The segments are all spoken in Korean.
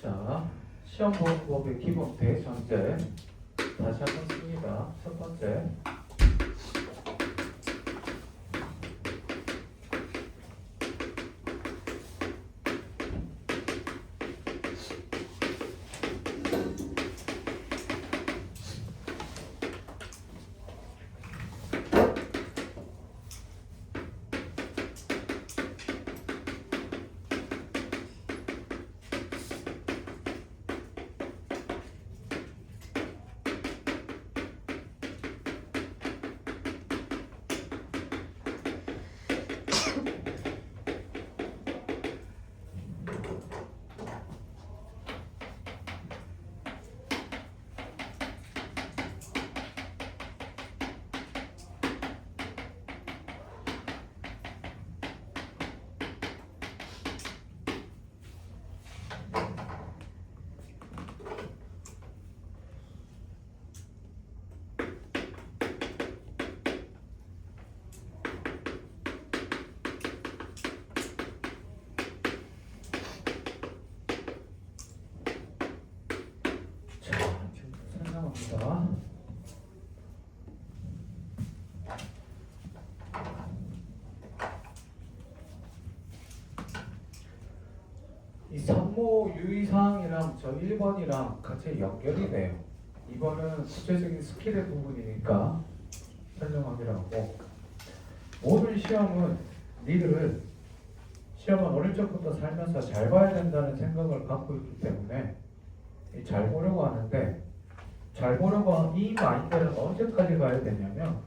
자, 시험 보는 법의 기본 대전제 다시 한번 씁니다. 첫 번째, 설명합니다. 이 산모 유의사항이랑 저 1번이랑 같이 연결이 돼요. 이번은 구체적인 스킬의 부분이니까 설명하기로 하고, 모든 시험은 니들 시험은 어릴 적부터 살면서 잘 봐야 된다는 생각을 갖고 있기 때문에 잘 보려고 하는데, 잘 보려고 이 마인드는 언제까지 가야 되냐면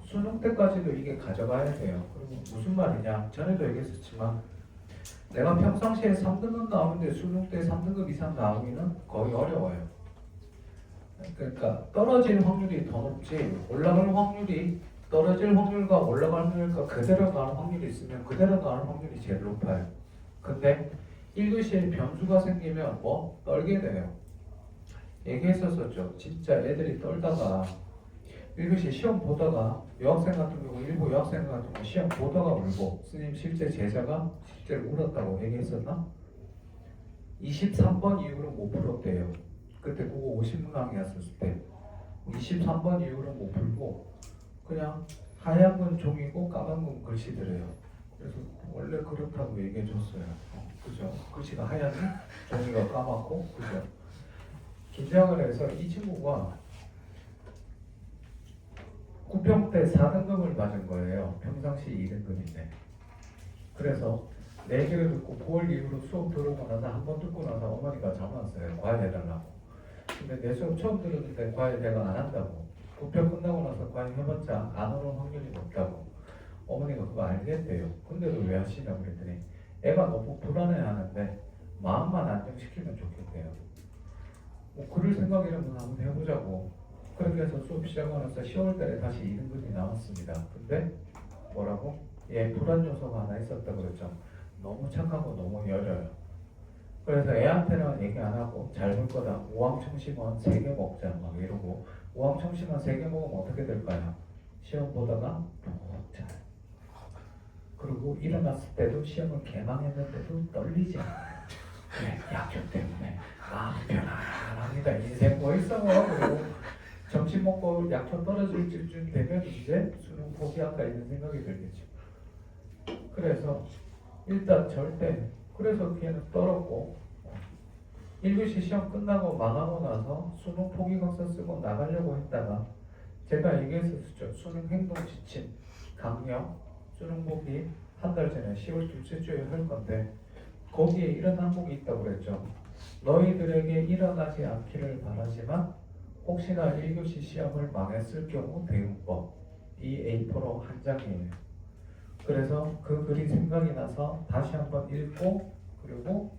수능 때까지도 이게 가져가야 돼요. 그리고 무슨 말이냐, 전에도 얘기했었지만 내가 평상시에 3등급 나오는데 수능 때 3등급 이상 나오기는 거의 어려워요. 그러니까 떨어질 확률이 더 높지, 올라갈 확률이, 떨어질 확률과 올라갈 확률과 그대로 가는 확률이 있으면 그대로 가는 확률이 제일 높아요. 근데 1교시에 변수가 생기면 뭐 떨게 돼요. 얘기했었죠. 진짜 애들이 떨다가 1교시 시험 보다가, 여학생 같은 경우 일부 여학생 같은 경우 시험 보다가 울고, 스님 실제 제자가 실제로 울었다고 얘기했었나? 23번 이후로 못 풀었대요. 그때 국어 50문항이었을 때 23번 이후로 못 풀고 그냥 하얀 건 종이고 까만 건 글씨들이에요. 그래서 원래 그렇다고 얘기해 줬어요. 그죠? 글씨가 하얀 종이가 까맣고, 그죠? 긴장을 해서 이 친구가 9평 때 4등급을 맞은 거예요. 평상시 2등급인데. 그래서 내 얘기를 듣고 9월 이후로 수업 들어오고 나서 한 번 듣고 나서 어머니가 전화 왔어요. 과외 해달라고. 근데 내 수업 처음 들었는데 과외 내가 안 한다고. 9평 끝나고 나서 과외 해봤자 안 오는 확률이 높다고. 어머니가 그거 알겠대요. 근데도 왜 하시냐고 그랬더니 애가 너무 불안해하는데 마음만 안정시키면 좋겠대요. 뭐 그럴 생각이라면 한번 해보자고. 그렇게 해서 수업 시작하고 나서 10월달에 다시 2등급이 나왔습니다. 근데 뭐라고? 얘 불안 요소가 하나 있었다고 그랬죠. 너무 착하고 너무 여려요. 그래서 애한테는 얘기 안 하고 잘 볼 거다. 우황청심원 3개 먹자 막 이러고, 우황청심원 3개 먹으면 어떻게 될까요? 시험 보다가 푹 자요. 그리고 일어났을 때도 시험을 개망했는데도 떨리지 않아요. 네, 약효 때문에 마음 편안합니다. 인생 뭐 있어 뭐. 그리고 점심 먹고 약효 떨어질 쯤 되면 이제 수능 포기할까 이런 생각이 들겠죠. 그래서 일단 절대, 그래서 걔는 떨었고 1교시 시험 끝나고 망하고 나서 수능 포기각서 쓰고 나가려고 했다가 제가 얘기했었죠. 수능 행동 지침 강령 수능 보기 한 달 전에 10월 둘째 주에 할 건데 거기에 이런 항목이 있다고 그랬죠. 너희들에게 일어나지 않기를 바라지만 혹시나 1교시 시험을 망했을 경우 대응법, 이 A4로 한 장이에요. 그래서 그 글이 생각이 나서 다시 한번 읽고, 그리고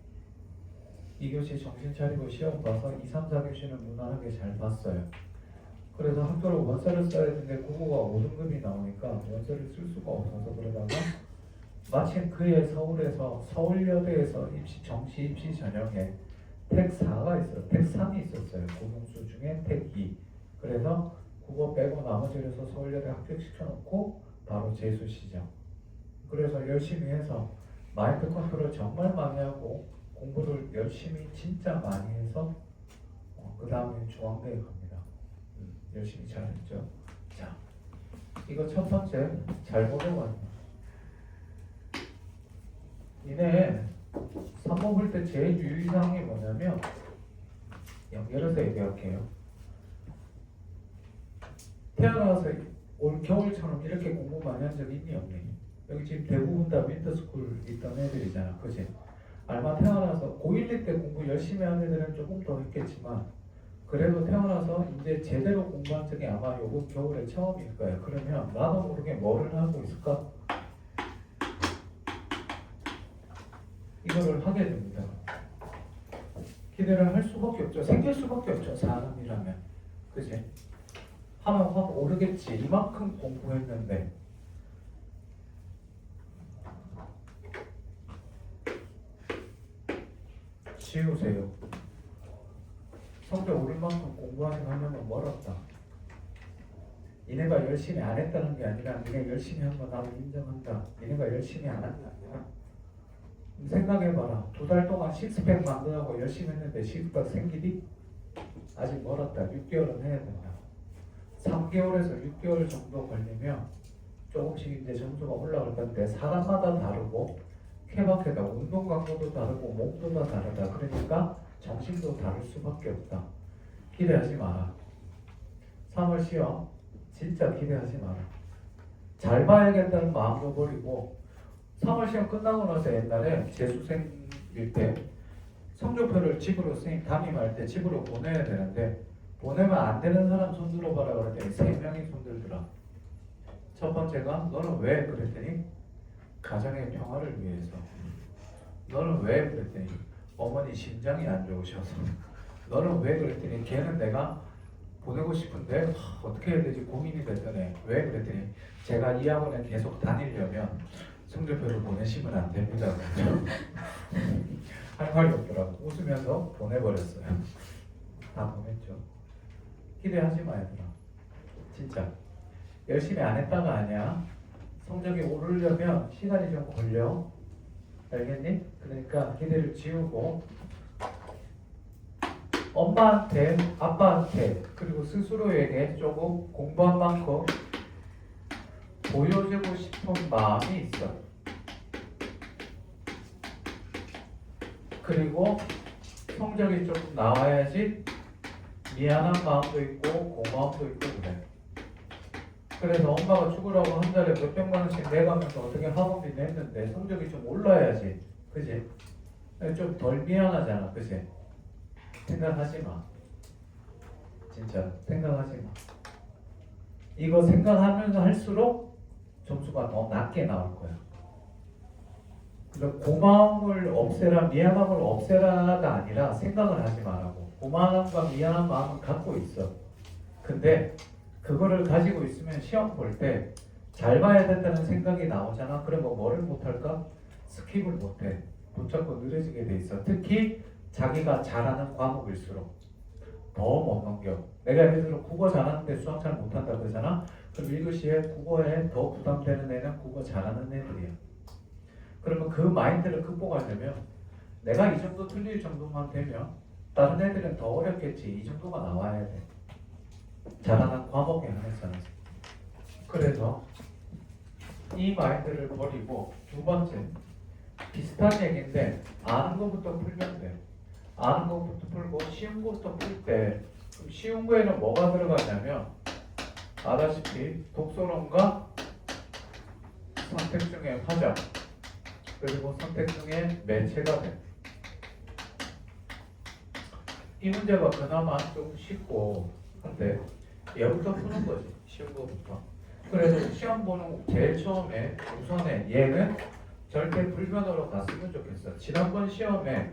2교시 정신 차리고 시험 봐서 2, 3, 4교시는 무난하게 잘 봤어요. 그래서 학교로 원서를 써야 되는데 국어가 5등급이 나오니까 원서를 쓸 수가 없어서 그러다가 마침 그해 서울에서 서울여대에서 정시 입시 전형에 택 4가 있어요. 택 3이 있었어요. 고등수 중에 택 2. 그래서 국어 빼고 나머지를 해서 서울여대 합격시켜놓고 바로 재수 시작. 그래서 열심히 해서 마인드 컨트롤 정말 많이 하고 공부를 열심히 진짜 많이 해서 그 다음에 중앙대에 갑니다. 열심히 잘했죠. 자, 이거 첫 번째 잘 보려고 이내 3번 볼 때 제일 유의사항이 뭐냐면 연결해서 얘기할게요. 태어나서 올 겨울처럼 이렇게 공부 많이 한 적 있니 없니? 여기 지금 대부분 다 윈터스쿨 있던 애들이잖아, 그치? 아마 태어나서 고1 때 공부 열심히 한 애들은 조금 더 했겠지만 그래도 태어나서 이제 제대로 공부한 적이 아마 요번 겨울에 처음일 거예요. 그러면 나도 모르게 뭐를 하고 있을까? 이거를 하게 됩니다. 기대를 할 수밖에 없죠. 생길 수밖에 없죠. 사람이라면. 그치? 하면 확 오르겠지. 이만큼 공부했는데. 지우세요. 성적 오를 만큼 공부하지 않으면 멀었다. 니네가 열심히 안 했다는 게 아니라 니네 열심히 한 거 나도 인정한다. 니네가 열심히 안 한 게 아니라 생각해봐라. 2달 동안 식스팩 만들라고 열심히 했는데 식스팩 생기디? 아직 멀었다. 6개월은 해야 된다. 3개월에서 6개월 정도 걸리면 조금씩 이제 점수가 올라갈 건데 사람마다 다르고 케바케다. 운동 강도도 다르고 몸도 다 다르다. 그러니까 정신도 다를 수밖에 없다. 기대하지 마라. 3월 시험 진짜 기대하지 마라. 잘 봐야겠다는 마음도 버리고 3월 시험 끝나고 나서 옛날에 재수생일 때 성적표를 집으로 선생님 담임할 때 집으로 보내야 되는데 보내면 안 되는 사람 손 들어봐라 그랬더니 3명이 손 들더라. 첫 번째가 너는 왜? 그랬더니 가정의 평화를 위해서. 너는 왜? 그랬더니 어머니 심장이 안 좋으셔서. 너는 왜? 그랬더니 걔는 내가 보내고 싶은데 어떻게 해야 되지 고민이 됐더니 왜? 그랬더니 제가 이 학원에 계속 다니려면 성적표를 보내시면 안 됩니다. 할 말이 없더라고. 웃으면서 보내버렸어요. 다 보냈죠. 기대하지 마 얘들아. 진짜 열심히 안 했다가 아니야. 성적이 오르려면 시간이 좀 걸려. 알겠니? 그러니까 기대를 지우고 엄마한테 아빠한테 그리고 스스로에게 조금 공부한 만큼 보여주고 싶은 마음이 있어. 그리고 성적이 조금 나와야지 미안한 마음도 있고 고마움도 있고 그래. 그래서 엄마가 죽으라고 한 달에 몇백만 원씩 내가면서 어떻게 학원비 냈는데 성적이 좀 올라야지. 그지? 좀 덜 미안하잖아. 그지? 생각하지 마. 진짜 생각하지 마. 이거 생각하면서 할수록 점수가 더 낮게 나올 거야. 그러니까 고마움을 없애라, 미안함을 없애라가 아니라 생각을 하지 말라고. 고마움과 미안한 마음은 갖고 있어. 근데 그거를 가지고 있으면 시험 볼 때 잘 봐야 된다는 생각이 나오잖아. 그러면 뭐를 못할까? 스킵을 못해. 붙잡고 느려지게 돼 있어. 특히 자기가 잘하는 과목일수록 더 못 넘겨. 내가 예를 들어 국어 잘하는데 수학 잘 못한다 그러잖아. 그럼 1교시에 국어에 더 부담되는 애는 국어 잘하는 애들이야. 그러면 그 마인드를 극복하려면 내가 이 정도 틀릴 정도만 되면 다른 애들은 더 어렵겠지. 이 정도가 나와야 돼. 잘하는 과목에 한해서는. 그래서 이 마인드를 버리고 두 번째 비슷한 얘기인데 아는 것부터 풀면 돼. 아는 것부터 풀고 쉬운 것부터 풀 때 쉬운 거에는 뭐가 들어가냐면 아다시피 독서론과 선택 중에 화작 그리고 선택 중에 매체가 돼. 이 문제가 그나마 좀 쉽고 한데 얘부터 푸는 거지. 쉬운 거부터. 그래서 시험 보는 제일 처음에 우선에 얘는 절대 불변으로 갔으면 좋겠어. 지난번 시험에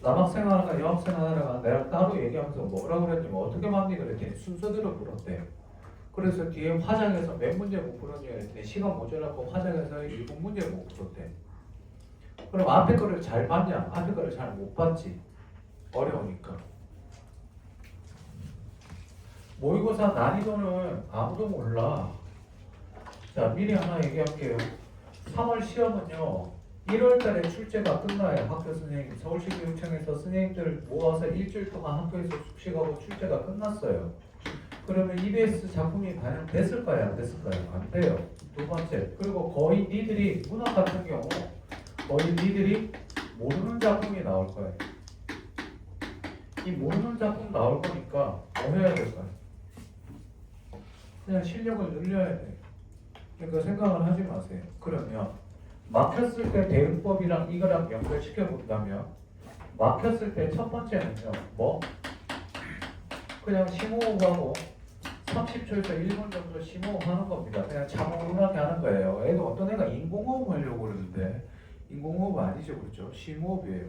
남학생 하나가 여학생 하나가 내가 따로 얘기하면서 뭐라 그랬더니 어떻게 맞니 그랬더니 순서대로 물었대. 그래서 뒤에 화장에서 몇 문제 못 풀었니 그랬더니 시간 모자라고 화장에서 7 문제 못 풀었대. 그럼 앞에 거를 잘 봤냐? 앞에 거를 잘 못 봤지. 어려우니까. 모의고사 난이도는 아무도 몰라. 자, 미리 하나 얘기할게요. 3월 시험은요, 1월 달에 출제가 끝나요. 학교 선생님, 서울시교육청에서 선생님들 모아서 일주일 동안 학교에서 숙식하고 출제가 끝났어요. 그러면 EBS 작품이 반영됐을까요? 안 됐을까요? 안 돼요. 두 번째, 그리고 거의 니들이 문학 같은 경우 거의 니들이 모르는 작품이 나올 거예요. 이 모르는 작품 나올 거니까 뭐 해야 될까요? 그냥 실력을 늘려야 돼요. 그러니까 생각을 하지 마세요. 그러면 막혔을 때 대응법이랑 이거랑 연결시켜 본다면 막혔을 때 첫 번째는요. 뭐? 그냥 심호흡하고 30초에서 1분 정도 심호흡하는 겁니다. 그냥 차분하게 하는 거예요. 애도 어떤 애가 인공호흡 하려고 그러는데 인공호흡 아니죠, 그렇죠? 심호흡이에요.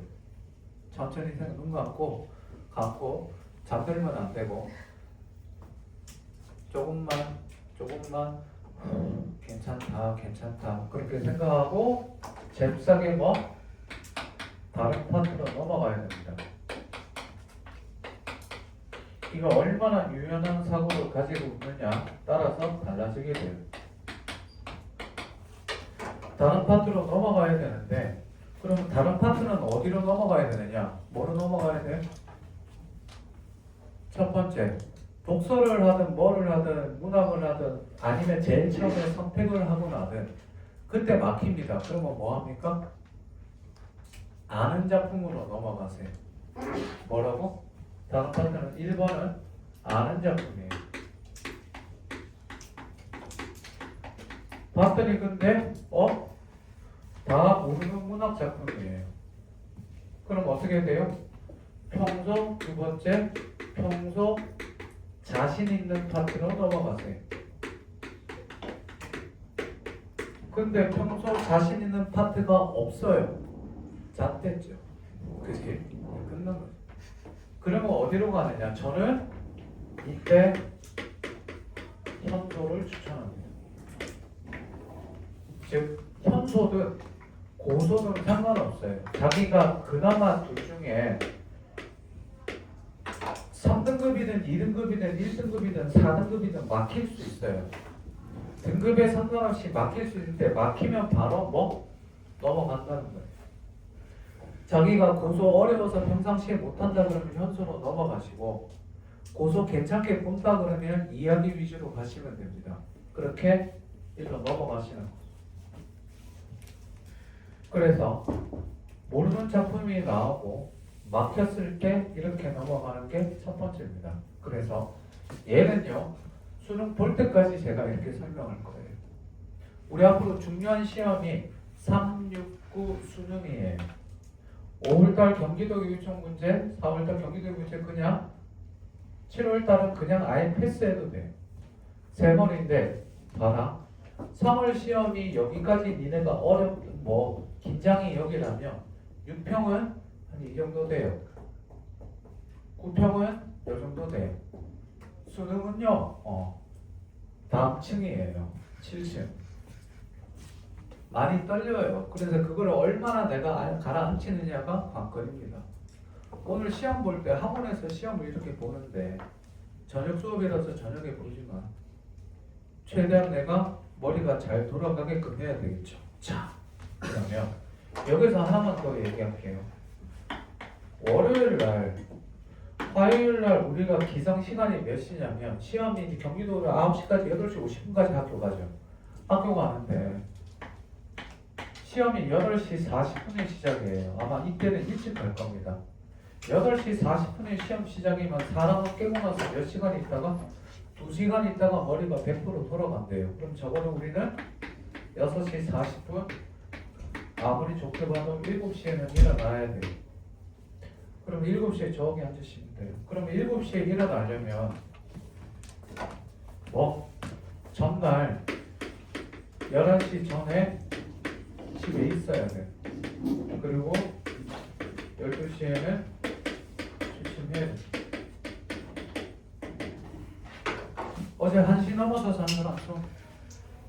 천천히 눈 감고 잠들면 안 되고 조금만 괜찮다 그렇게 생각하고 잽싸게 뭐 다른 파트로 넘어가야 됩니다. 이거 얼마나 유연한 사고를 가지고 있느냐 따라서 달라지게 돼요. 다른 파트로 넘어가야 되는데 그러면 다른 파트는 어디로 넘어가야 되느냐? 뭐로 넘어가야 돼요? 첫 번째, 독서를 하든 뭐를 하든 문학을 하든 아니면 제일 처음에 선택을 하고 나든 그때 막힙니다. 그러면 뭐 합니까? 아는 작품으로 넘어가세요. 뭐라고? 다음 파트는 1번은 아는 작품이에요. 봤더니 근데 다 모르는 문학 작품이에요. 그럼 어떻게 돼요? 평소 두 번째 평소 자신 있는 파트로 넘어가세요. 근데 평소 자신 있는 파트가 없어요. 잣됐죠. 그치? 끝난 거죠. 그러면 어디로 가느냐? 저는 이때 현소를 추천합니다. 즉 현소든 고소든 상관없어요. 자기가 그나마 둘 중에 3등급이든 2등급이든 1등급이든 4등급이든 막힐 수 있어요. 등급에 상관없이 막힐 수 있는데 막히면 바로 뭐 넘어간다는 거예요. 자기가 고소 어려워서 평상시에 못한다 그러면 현소로 넘어가시고 고소 괜찮게 본다 그러면 이야기 위주로 가시면 됩니다. 그렇게 일로 넘어가시는 거죠. 그래서 모르는 작품이 나오고 막혔을 때 이렇게 넘어가는 게 첫 번째입니다. 그래서 얘는요 수능 볼 때까지 제가 이렇게 설명할 거예요. 우리 앞으로 중요한 시험이 369 수능이에요. 5월달 경기도교육청 문제, 4월달 경기도교육청 그냥 7월달은 그냥 아예 패스해도 돼요. 세 번인데 봐라. 3월 시험이 여기까지 니네가 긴장이 여기라면 6평은 한 이 정도 돼요. 9평은 이 정도 돼요. 수능은요 다음 층이에요. 7층. 많이 떨려요. 그래서 그걸 얼마나 내가 가라앉히느냐가 관건입니다. 오늘 시험 볼 때 학원에서 시험을 이렇게 보는데 저녁 수업이라서 저녁에 보지만 최대한 내가 머리가 잘 돌아가게끔 해야 되겠죠. 자, 그러면 여기서 하나만 더 얘기할게요. 월요일날, 화요일날 우리가 기상 시간이 몇 시냐면 시험이 경기도를 9시까지 8시 50분까지 학교 가죠. 학교 가는데 시험이 8시 40분에 시작이에요. 아마 이때는 일찍 갈 겁니다. 8시 40분에 시험 시작이면 사람은 깨고 나서 몇 시간 있다가 2시간 있다가 머리가 100% 돌아간대요. 그럼 적어도 우리는 6시 40분 아무리 좋게 봐도 7시에는 일어나야 돼요. 그럼 7시에 저기 앉으시면 돼요. 그럼 7시에 일어나려면 전날 11시 전에 집에 있어야 돼. 그리고 12시에는 출신해야 돼. 어제 1시 넘어서 산 사람 좀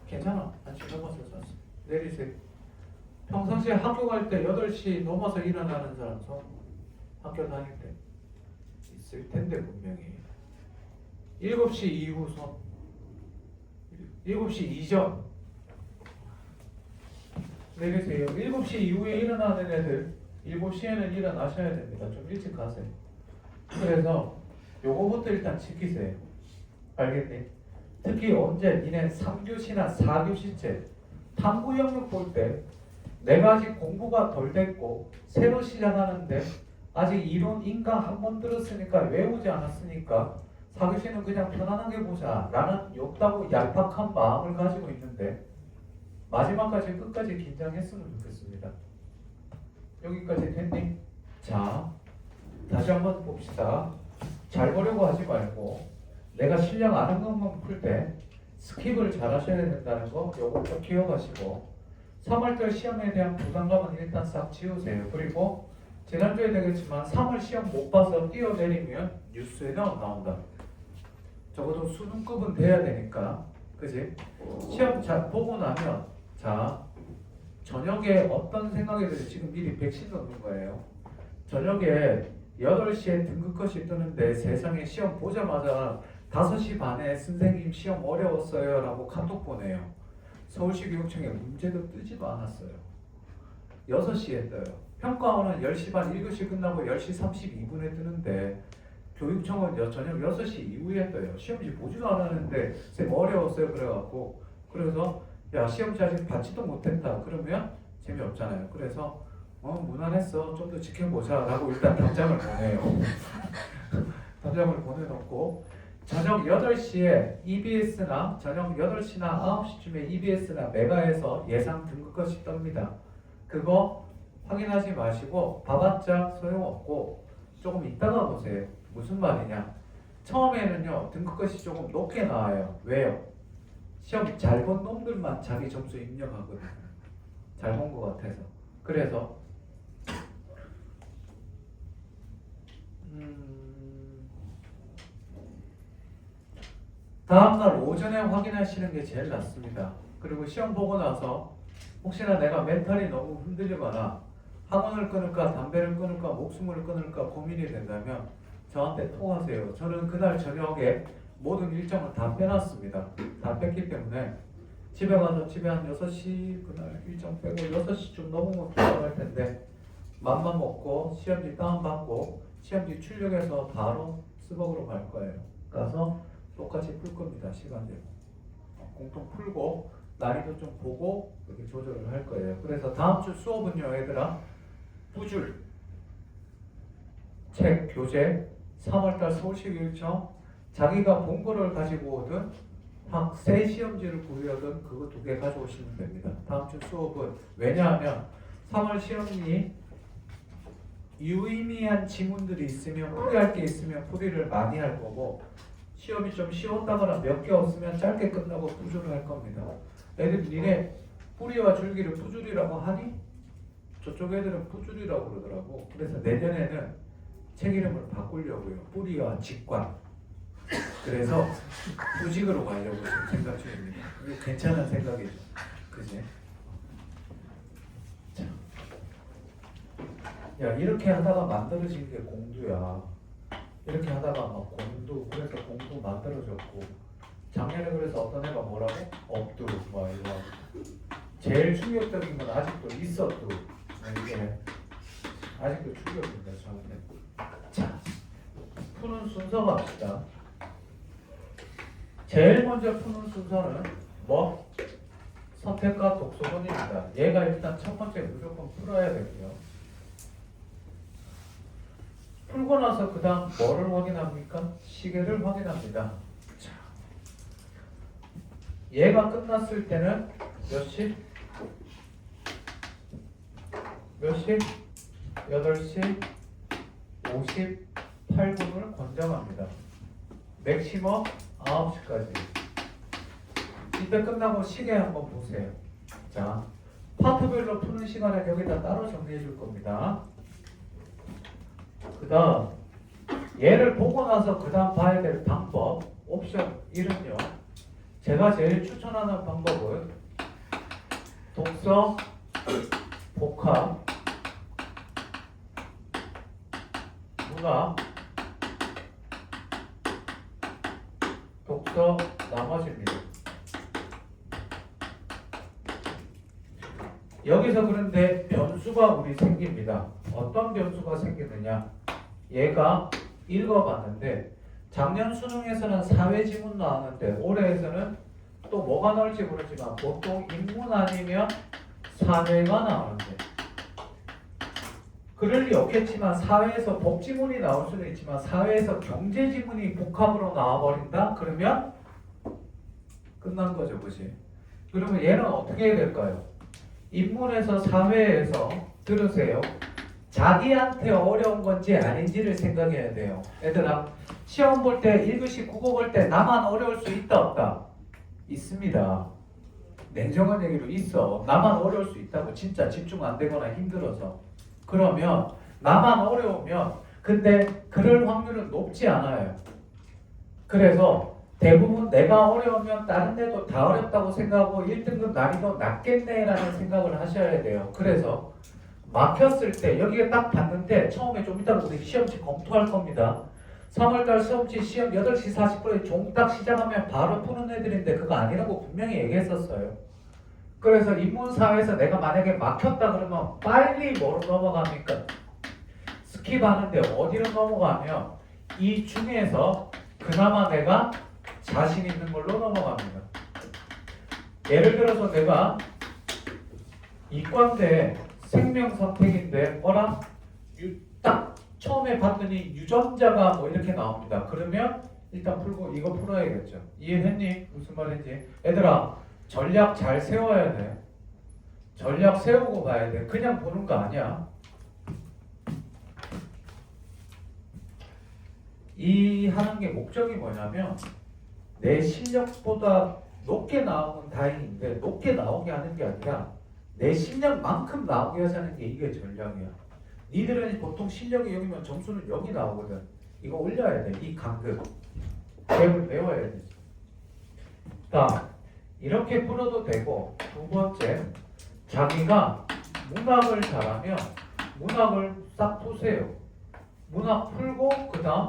괜찮아. 1시 넘어서 잤어. 내리세요. 평상시에 학교 갈 때 8시 넘어서 일어나는 사람 손 학교 다닐 때 있을 텐데 분명히 7시 이후 손 7시 이전 내리세요. 7시 이후에 일어나는 애들 7시에는 일어나셔야 됩니다. 좀 일찍 가세요. 그래서 요거부터 일단 지키세요. 알겠니? 특히 언제 니네 3교시나 4교시째 탐구 영역 볼 때 내가 아직 공부가 덜 됐고 새로 시작하는데 아직 이론 인강 한 번 들었으니까 외우지 않았으니까 4교시는 그냥 편안하게 보자 라는 옅다고 얄팍한 마음을 가지고 있는데 마지막까지 끝까지 긴장했으면 좋겠습니다. 여기까지 됐니? 자, 다시 한번 봅시다. 잘 보려고 하지 말고 내가 실력 아는 것만 풀 때 스킵을 잘 하셔야 된다는 거 요거 꼭 기억하시고 3월달 시험에 대한 부담감은 일단 싹 지우세요. 그리고 지난주에 되겠지만 3월 시험 못 봐서 뛰어내리면 뉴스에 나온다. 적어도 수능급은 돼야 되니까 그지? 시험 잘 보고 나면 자 저녁에 어떤 생각이 들지? 지금 미리 백신 넣는 거예요. 저녁에 8시에 등급컷이 뜨는데 세상에 시험 보자마자 5시 반에 선생님 시험 어려웠어요 라고 카톡 보내요. 서울시 교육청에 문제도 뜨지도 않았어요. 6시에 떠요. 평가원은 10시 반 1교시 끝나고 10시 32분에 뜨는데 교육청은 저녁 6시 이후에 떠요. 시험지 보지도 않았는데 쌤 어려웠어요 그래갖고 그래서 야 시험지 아직 받지도 못했다 그러면 재미없잖아요. 그래서 무난했어 좀 더 지켜보자 라고 일단 답장을 보내요. 답장을 보내놓고 저녁 8시에 EBS나 저녁 8시나 9시쯤에 EBS나 메가에서 예상 등급컷이 뜹니다. 그거 확인하지 마시고 봐봤자 소용없고 조금 이따가 보세요. 무슨 말이냐? 처음에는요 등급컷이 조금 높게 나와요. 왜요? 시험 잘 본 놈들만 자기 점수 입력하거든요. 잘 본 것 같아서. 그래서 다음날 오전에 확인하시는 게 제일 낫습니다. 그리고 시험 보고 나서 혹시나 내가 멘탈이 너무 흔들리거나 학원을 끊을까 담배를 끊을까 목숨을 끊을까 고민이 된다면 저한테 통하세요. 저는 그날 저녁에 모든 일정을 다 빼놨습니다. 다 뺐기 때문에 집에 가서 집에 한 6시 그날 일정 빼고 6시쯤 넘으면 도착할 텐데 맘만 먹고 시험지 다운받고 시험지 출력해서 바로 스벅으로 갈 거예요. 가서 똑같이 풀 겁니다. 시간대로 공통 풀고 난이도 좀 보고 이렇게 조절을 할 거예요. 그래서 다음 주 수업은요 얘들아 부줄 책 교재 3월달 서울시 교육청 자기가 본 거를 가지고 오든 학생 시험지를 구해오든 그거 2개 가져오시면 됩니다. 다음 주 수업은 왜냐하면 3월 시험이 유의미한 지문들이 있으면 풀이할 게 있으면 풀이를 많이 할 거고 시험이 좀 쉬웠다거나 몇 개 없으면 짧게 끝나고 부줄을 할 겁니다. 애들 니네 뿌리와 줄기를 부줄이라고 하니? 저쪽 애들은 부줄이라고 그러더라고. 그래서 내년에는 책 이름을 바꾸려고요. 뿌리와 직관. 그래서 부직으로 가려고 지금 생각 중입니다. 이게 괜찮은 생각이죠. 그지? 자. 야 이렇게 하다가 만들어진 게 공두야. 이렇게 하다가 막 공두 그래서 공두 만들어졌고 작년에 그래서 어떤 애가 뭐라고? 업두 막 이거 제일 충격적인 건 아직도 있어도 이게 아직도 충격입니다 저한테. 자 푸는 순서 갑시다. 제일 먼저 푸는 순서는 뭐? 선택과 독서본입니다. 얘가 일단 첫 번째 무조건 풀어야 되고요. 풀고 나서 그 다음 뭐를 확인합니까? 시계를 확인합니다. 자, 얘가 끝났을 때는 몇 시? 몇 시? 8시 58분을 권장합니다. 맥시멈 9시까지. 이때 끝나고 시계 한번 보세요. 자, 파트별로 푸는 시간을 여기다 따로 정리해 줄 겁니다. 그 다음 얘를 보고 나서 그 다음 봐야 될 방법 옵션 1은요 제가 제일 추천하는 방법은 독서, 복합, 문학, 독서 나머지입니다. 여기서 그런데 변수가 우리 생깁니다. 어떤 변수가 생기느냐? 얘가 읽어봤는데 작년 수능에서는 사회지문 나왔는데 올해에서는 또 뭐가 나올지 모르지만 보통 인문 아니면 사회가 나오는데 그럴 리 없겠지만 사회에서 복지문이 나올 수도 있지만 사회에서 경제지문이 복합으로 나와버린다? 그러면 끝난 거죠, 그치? 그러면 얘는 어떻게 해야 될까요? 인문에서 사회에서 들으세요. 자기한테 어려운 건지 아닌지를 생각해야 돼요. 얘들아, 시험 볼 때 1교시 국어 볼 때 나만 어려울 수 있다 없다? 있습니다. 냉정한 얘기로 있어. 나만 어려울 수 있다고. 진짜 집중 안 되거나 힘들어서. 그러면 나만 어려우면 근데 그럴 확률은 높지 않아요. 그래서 대부분 내가 어려우면 다른 애도 다 어렵다고 생각하고 1등급 난이도 낮겠네라는 생각을 하셔야 돼요. 그래서 막혔을 때 여기에 딱 봤는데 처음에 좀 이따가 우리 시험지 검토할 겁니다. 3월달 시험지 시험 8시 40분에 종딱 시작하면 바로 푸는 애들인데 그거 아니라고 분명히 얘기했었어요. 그래서 인문사회에서 내가 만약에 막혔다 그러면 빨리 뭐로 넘어갑니까? 스킵하는데 어디로 넘어가면 이 중에서 그나마 내가 자신 있는 걸로 넘어갑니다. 예를 들어서 내가 이과인데 생명 선택인데 뭐라? 딱 처음에 봤더니 유전자가 뭐 이렇게 나옵니다. 그러면 일단 풀고 이거 풀어야겠죠. 이해했니? 무슨 말인지. 얘들아, 전략 잘 세워야 돼. 전략 세우고 가야 돼. 그냥 보는 거 아니야. 이 하는 게 목적이 뭐냐면 내 실력보다 높게 나오면 다행인데 높게 나오게 하는 게 아니라 내 실력만큼 나오게 하자는 게 이게 전략이야. 니들은 보통 실력이 0이면 점수는 0이 나오거든. 이거 올려야 돼. 이 간극. 갭을 메워야 돼. 자, 이렇게 풀어도 되고 두 번째, 자기가 문학을 잘하면 문학을 싹 푸세요. 문학 풀고 그 다음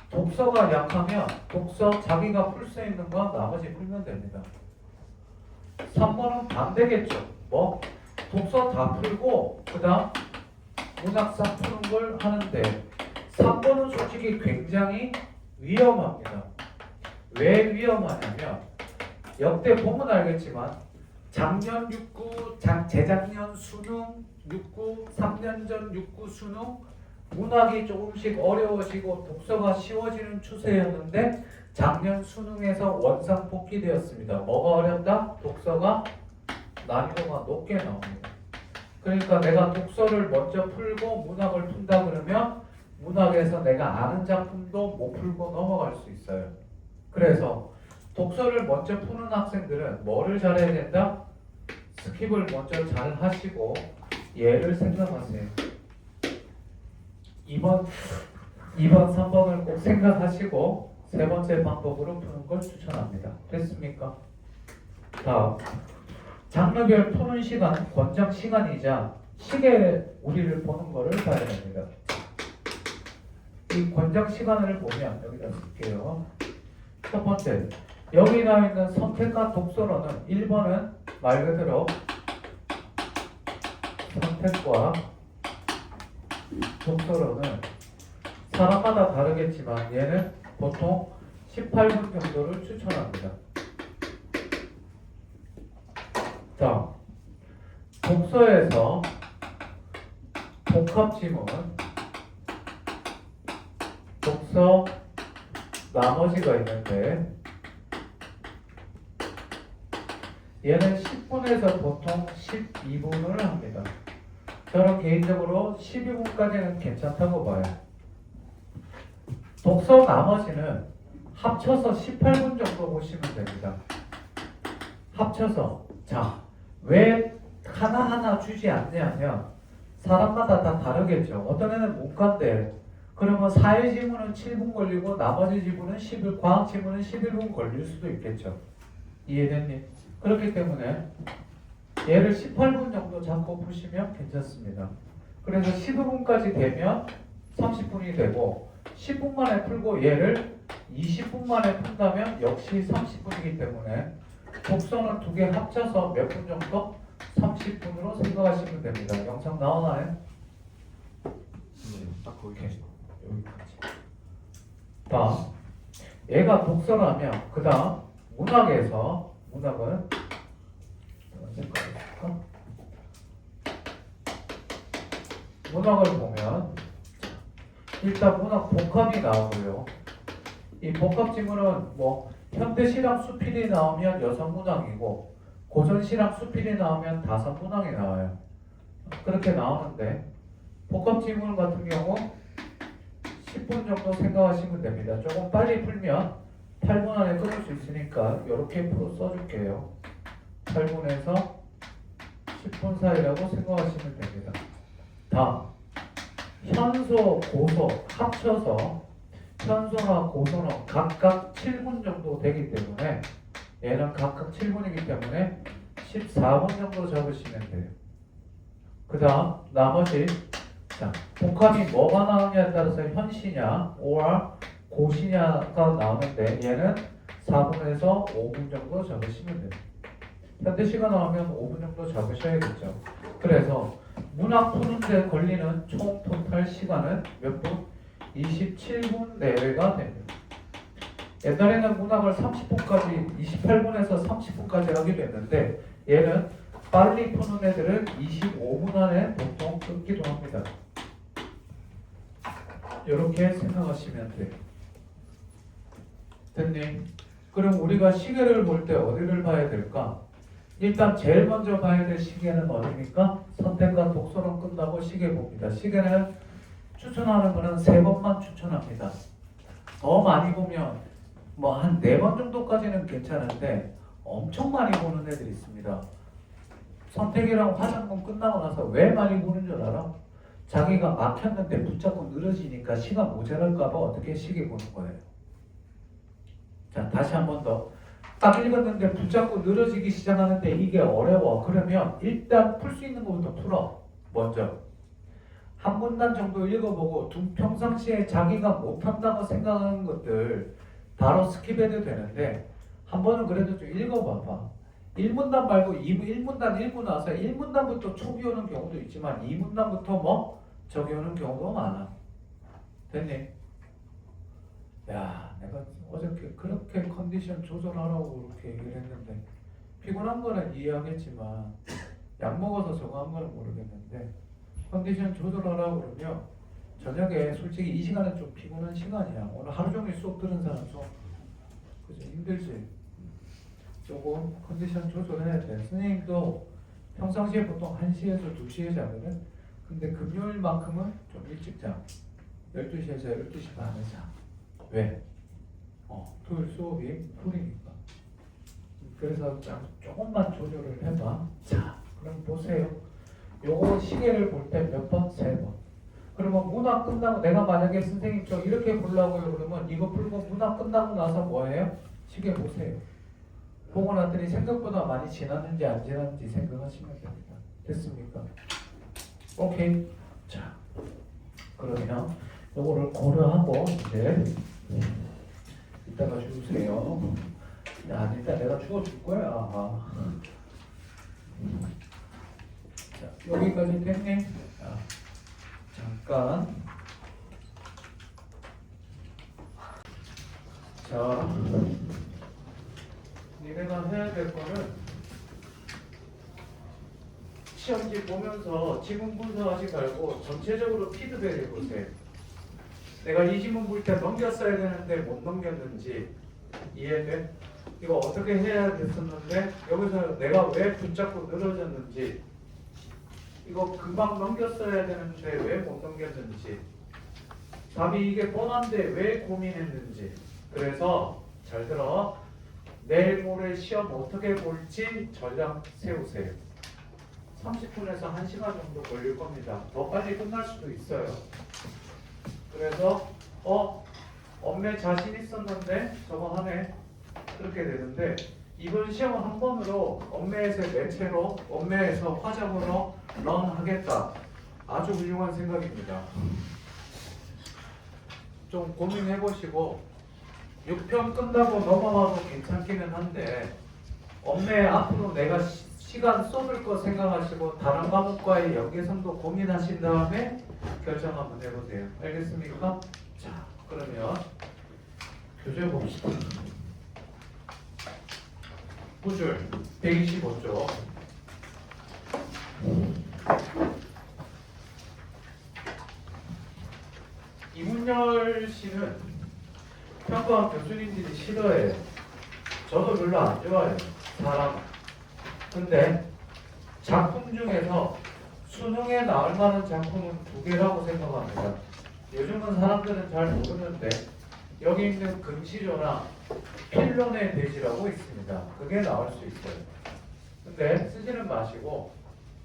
독서가 약하면 독서 자기가 풀 수 있는 거 나머지 풀면 됩니다. 3번은 반대겠죠. 뭐? 독서 다 풀고 그 다음 문학 싹 푸는 걸 하는데 3번은 솔직히 굉장히 위험합니다. 왜 위험하냐면 역대 보면 알겠지만 작년 6구, 재작년 수능 6구, 3년 전 6구 수능 문학이 조금씩 어려워지고 독서가 쉬워지는 추세였는데 작년 수능에서 원상 복귀되었습니다. 뭐가 어렵다? 독서가 난이도가 높게 나옵니다. 그러니까 내가 독서를 먼저 풀고 문학을 푼다 그러면 문학에서 내가 아는 작품도 못 풀고 넘어갈 수 있어요. 그래서 독서를 먼저 푸는 학생들은 뭐를 잘해야 된다? 스킵을 먼저 잘 하시고 얘를 생각하세요. 2번, 3번을 꼭 생각하시고 세 번째 방법으로 푸는 걸 추천합니다. 됐습니까? 다음, 장르별 푸는 시간, 권장 시간이자 시계 우리를 보는 거를 봐야 됩니다. 이 권장 시간을 보면 여기다 쓸게요. 첫 번째, 여기 나와 있는 선택과 독서로는 1번은 말 그대로 선택과 독서로는 사람마다 다르겠지만 얘는 보통 18분 정도를 추천합니다. 자, 독서에서 복합 지문, 독서 나머지가 있는데 얘는 10분에서 보통 12분을 합니다. 저는 개인적으로 12분까지는 괜찮다고 봐요. 독서 나머지는 합쳐서 18분 정도 보시면 됩니다. 합쳐서. 자, 왜 하나하나 주지 않냐면 사람마다 다 다르겠죠. 어떤 애는 문과인데 그러면 사회 지문은 7분 걸리고 나머지 지문은 11, 과학 지문은 11분 걸릴 수도 있겠죠. 이해됐니? 그렇기 때문에 얘를 18분 정도 잡고 푸시면 괜찮습니다. 그래서 15분까지 되면 30분이 되고 10분 만에 풀고 얘를 20분 만에 푼다면 역시 30분이기 때문에 독서는 두 개 합쳐서 몇 분 정도? 30분으로 생각하시면 됩니다. 영상 나오나요? 딱 거기까지. 여기까지. 다음, 얘가 독서라면 그 다음 문학에서 문학은 문학을 보면 일단 문학 복합이 나오고요. 이 복합 지문은 뭐 현대시랑 수필이 나오면 여성문학이고 고전시랑 수필이 나오면 다산문학이 나와요. 그렇게 나오는데 복합 지문 같은 경우 10분 정도 생각하시면 됩니다. 조금 빨리 풀면 8분 안에 끝낼 수 있으니까 이렇게 써줄게요. 8분에서 10분 사이라고 생각하시면 됩니다. 다음, 현소, 고소 합쳐서 현소나 고소는 각각 7분 정도 되기 때문에 얘는 각각 7분이기 때문에 14분 정도 적으시면 돼요. 그 다음 나머지 자, 복합이 뭐가 나오냐에 따라서 현시냐 or 고시냐가 나오는데 얘는 4분에서 5분 정도 적으시면 돼요. 현대시가 나오면 5분 정도 적으셔야겠죠. 그래서 문학 푸는데 걸리는 총 토탈 시간은 몇 분? 27분 내외가 됩니다. 옛날에는 문학을 30분까지 28분에서 30분까지 하기도 했는데 얘는 빨리 푸는 애들은 25분 안에 보통 끊기도 합니다. 이렇게 생각하시면 돼요. 됐니? 그럼 우리가 시계를 볼 때 어디를 봐야 될까? 일단 제일 먼저 봐야 될 시계는 어디입니까? 선택과 독서론 끝나고 시계 봅니다. 시계는 추천하는 거는 3번만 추천합니다. 더 많이 보면 뭐 한 4번 정도까지는 괜찮은데 엄청 많이 보는 애들이 있습니다. 선택이랑 화장품 끝나고 나서 왜 많이 보는 줄 알아? 자기가 막혔는데 붙잡고 늘어지니까 시간 모자랄까봐 어떻게 시계 보는 거예요. 자, 다시 한 번 더. 딱 읽었는데 붙잡고 늘어지기 시작하는데 이게 어려워. 그러면 일단 풀 수 있는 것부터 풀어. 먼저 한 문단 정도 읽어보고 평상시에 자기가 못한다고 생각하는 것들 바로 스킵해도 되는데 한 번은 그래도 좀 읽어봐봐. 1문단 말고 1문단 읽고 나서 1문단부터 촉이 오는 경우도 있지만 2문단부터 뭐 적이 오는 경우도 많아. 됐니? 야, 내가 어저께 그렇게 컨디션 조절하라고 그렇게 얘기를 했는데 피곤한 거는 이해하겠지만 약 먹어서 저거 한 거는 모르겠는데 컨디션 조절하라고 그러면 저녁에 솔직히 이 시간은 좀 피곤한 시간이야. 오늘 하루 종일 수업 들은 사람 좀 그죠? 힘들지? 조금 컨디션 조절해야 돼. 선생님도 평상시에 보통 1시에서 2시에 자거든. 근데 금요일만큼은 좀 일찍 자. 12시에서 12시 반에 자. 왜? 토요일 수업이 풀이니까. 그래서 조금만 조절을 해봐. 자, 그럼 보세요. 요거 시계를 볼 때 몇 번? 3번. 그러면 문학 끝나고 내가 만약에 선생님 저 이렇게 보려고요 그러면 이거 풀고 문학 끝나고 나서 뭐예요? 시계 보세요. 보고 났더니 생각보다 많이 지났는지 안 지났는지 생각하시면 됩니다. 됐습니까? 오케이. 자, 그러면 요거를 고려하고 이제 이따가 주세요. 야, 일단 내가 주워줄 거야. 자, 여기까지 됐니? 자, 잠깐. 자, 니네가 해야 될 거는 시험지 보면서 지문 분석하지 말고 전체적으로 피드백 해보세요. 내가 이 지문 볼 때 넘겼어야 되는데 못 넘겼는지 이해돼? 이거 어떻게 해야 됐었는데 여기서 내가 왜 붙잡고 늘어졌는지 이거 금방 넘겼어야 되는데 왜 못 넘겼는지 답이 이게 뻔한데 왜 고민했는지. 그래서 잘 들어. 내일 모레 시험 어떻게 볼지 전략 세우세요. 30분에서 1시간 정도 걸릴 겁니다. 더 빨리 끝날 수도 있어요. 그래서 엄매 자신 있었는데 저거 하네. 그렇게 되는데 이번 시험은 한 번으로 엄매에서 매체로 엄매에서 화작으로 런 하겠다. 아주 훌륭한 생각입니다. 좀 고민해 보시고 6편 끝나고 넘어가도 괜찮기는 한데 엄매 앞으로 내가 시간 쏟을 거 생각하시고 다른 과목과의 연계성도 고민하신 다음에 결정 한번 해보세요. 알겠습니까? 자, 그러면 교재 봅시다. 구줄 125쪽. 이문열 씨는 평가원 교수님들이 싫어해요. 저도 별로 안 좋아해요. 사람. 근데 작품 중에서 수능에 나올 만한 작품은 두 개라고 생각합니다. 요즘은 사람들은 잘 모르는데 여기 있는 금시조나 필론의 돼지라고 있습니다. 그게 나올 수 있어요. 근데 쓰지는 마시고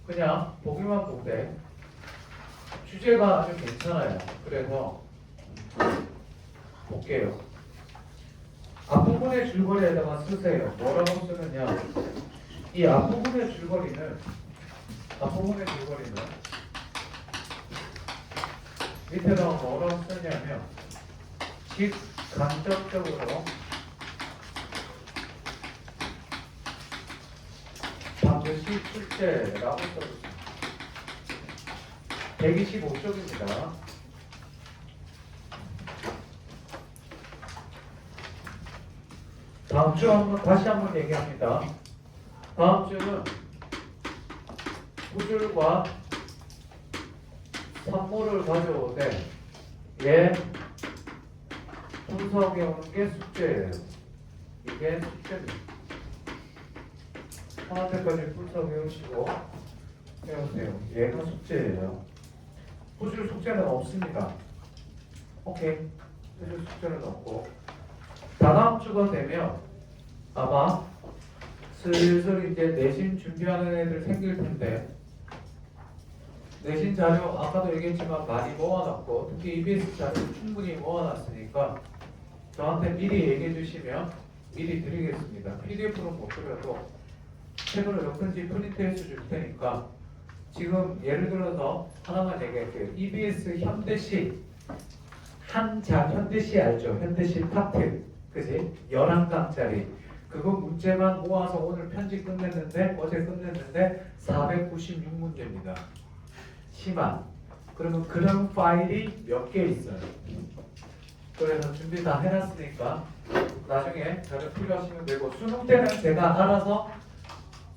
그냥 보기만 보되 주제가 아주 괜찮아요. 그래서 볼게요. 앞부분의 줄거리에다가 쓰세요. 뭐라고 쓰느냐. 이 앞부분의 줄거리는 밑에다가 뭐라고 쓰냐면 직간접적으로 반드시 출제라고 써주세요. 125쪽입니다. 다음 주 다시 한번 얘기합니다. 다음 주는 구줄과 산모를 가져오되 얘 분석해 오는 게 숙제예요. 이게 숙제입니다. 하나때까지 분석해 오시고 해오세요. 얘가 숙제예요. 구줄 숙제는 없습니다. 오케이. 구줄 숙제는 없고 다다음 주가 되면 아마 슬슬 이제 내신 준비하는 애들 생길 텐데 내신 자료 아까도 얘기했지만 많이 모아놨고 특히 EBS 자료 충분히 모아놨으니까 저한테 미리 얘기해 주시면 미리 드리겠습니다. PDF로 못 드려도 책으로 몇 편지 프린트해서 줄 테니까 지금 예를 들어서 하나만 얘기할게요. EBS 현대시 현대시 알죠? 현대시 파트 그지? 11강짜리 그거 문제만 모아서 오늘 편집 끝냈는데 어제 끝냈는데 496문제입니다. 심한. 그러면 그런 파일이 몇 개 있어요. 그래서 준비 다 해놨으니까 나중에 자료 필요하시면 되고 수능 때는 제가 알아서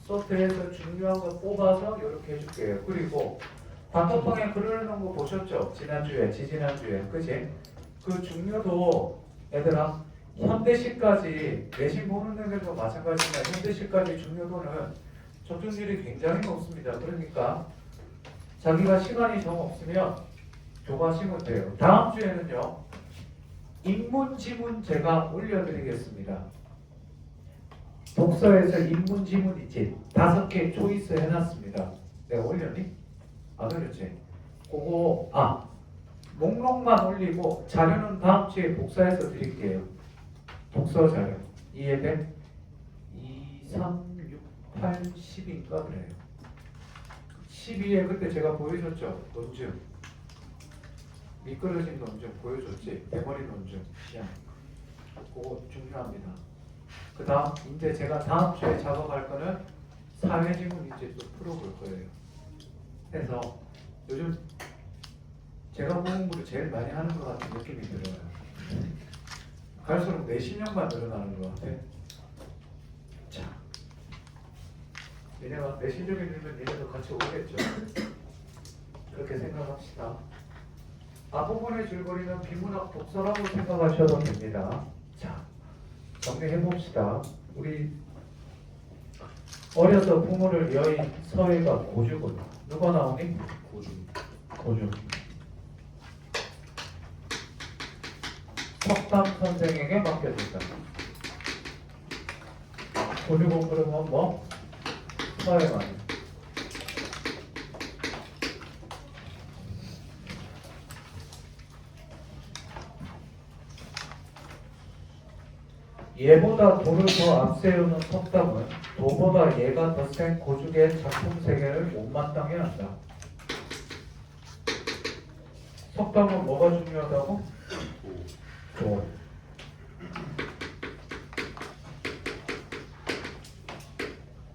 소프트에서 중요한 거 뽑아서 이렇게 해줄게요. 그리고 단톡방에 글 올려놓은 거 보셨죠? 지난주에, 지지난주에. 그치? 그 중요도 얘들아 현대시까지 내신 보는 애들도 마찬가지지만 현대시까지 중요도는 적중률이 굉장히 높습니다. 그러니까 자기가 시간이 정 없으면 조바시면 돼요. 다음 주에는요 인문 지문 제가 올려드리겠습니다. 독서에서 인문 지문 있지 5개 초이스 해놨습니다. 내가 올렸니? 안 올렸지? 그거 목록만 올리고 자료는 다음 주에 복사해서 드릴게요. 독서 자료 이해돼? 2, 3, 6, 8, 10인가 그래요. 12에 그때 제가 보여줬죠? 논증 미끄러진 논증 보여줬지? 대머리 논증 시험 그거 중요합니다. 그 다음 이제 제가 다음 주에 작업할 거는 사회지문 이제 또 풀어볼 거예요. 그래서 요즘 제가 공부를 제일 많이 하는 것 같은 느낌이 들어요. 갈수록 내 실력만 늘어나는 것 같아. 자, 얘네가 내 실력이 늘면 얘네도 같이 오겠죠. 그렇게 생각합시다. 앞부분의 줄거리는 비문학 독서라고 생각하셔도 됩니다. 자, 정리해봅시다. 우리 어려서 부모를 여인 서해가 고주군. 누가 나오니? 고주. 석담 선생에게 맡겨진다. 고주군 그러면 뭐? 서해만. 얘보다 도를 더 앞세우는 석담은 도보다 얘가 더 센 고죽의 작품 세계를 못마땅해 한다. 석담은 뭐가 중요하다고? 도.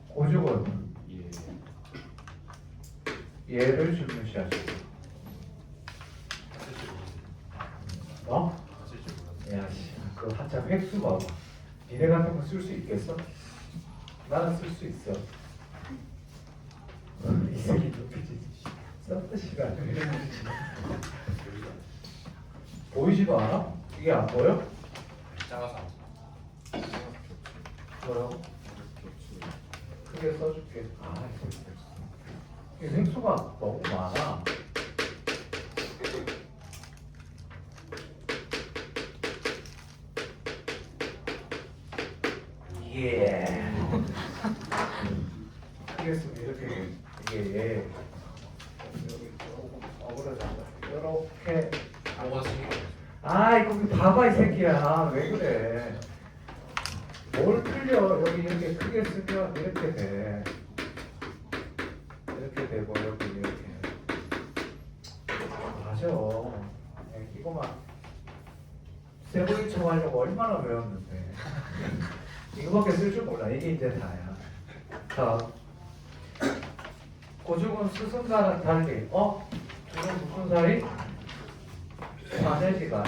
고죽은 얘를 중요시하시고. 어? 야, 씨, 그 한참 획수 봐봐. 니네 같은 거 쓸 수 있겠어? 나는 쓸 수 있어. 이 새끼 높이지. 썼다 시간. 보이지도 않아? 이게 안 보여? 작아서 뭐요? 크게 써줄게. 이 획수가 너무 많아. 예. 크게 쓰면 이렇게 돼. 이게 예. 여기 조금 어그러졌다. 이렇게. 뭐가 생겨? 아이 거기 봐봐 이 새끼야. 왜 그래? 뭘 틀려? 여기 이렇게 크게 쓰면 이렇게 돼. 이렇게 되고 여기 이렇게. 맞아. 이거만 세보이처럼 하려고 얼마나 외웠는데. 이거밖에 쓸 줄 몰라. 이게 이제 다야. 자, 고죽은 스승과는 달리, 둘은 무슨 사이? 사내지간.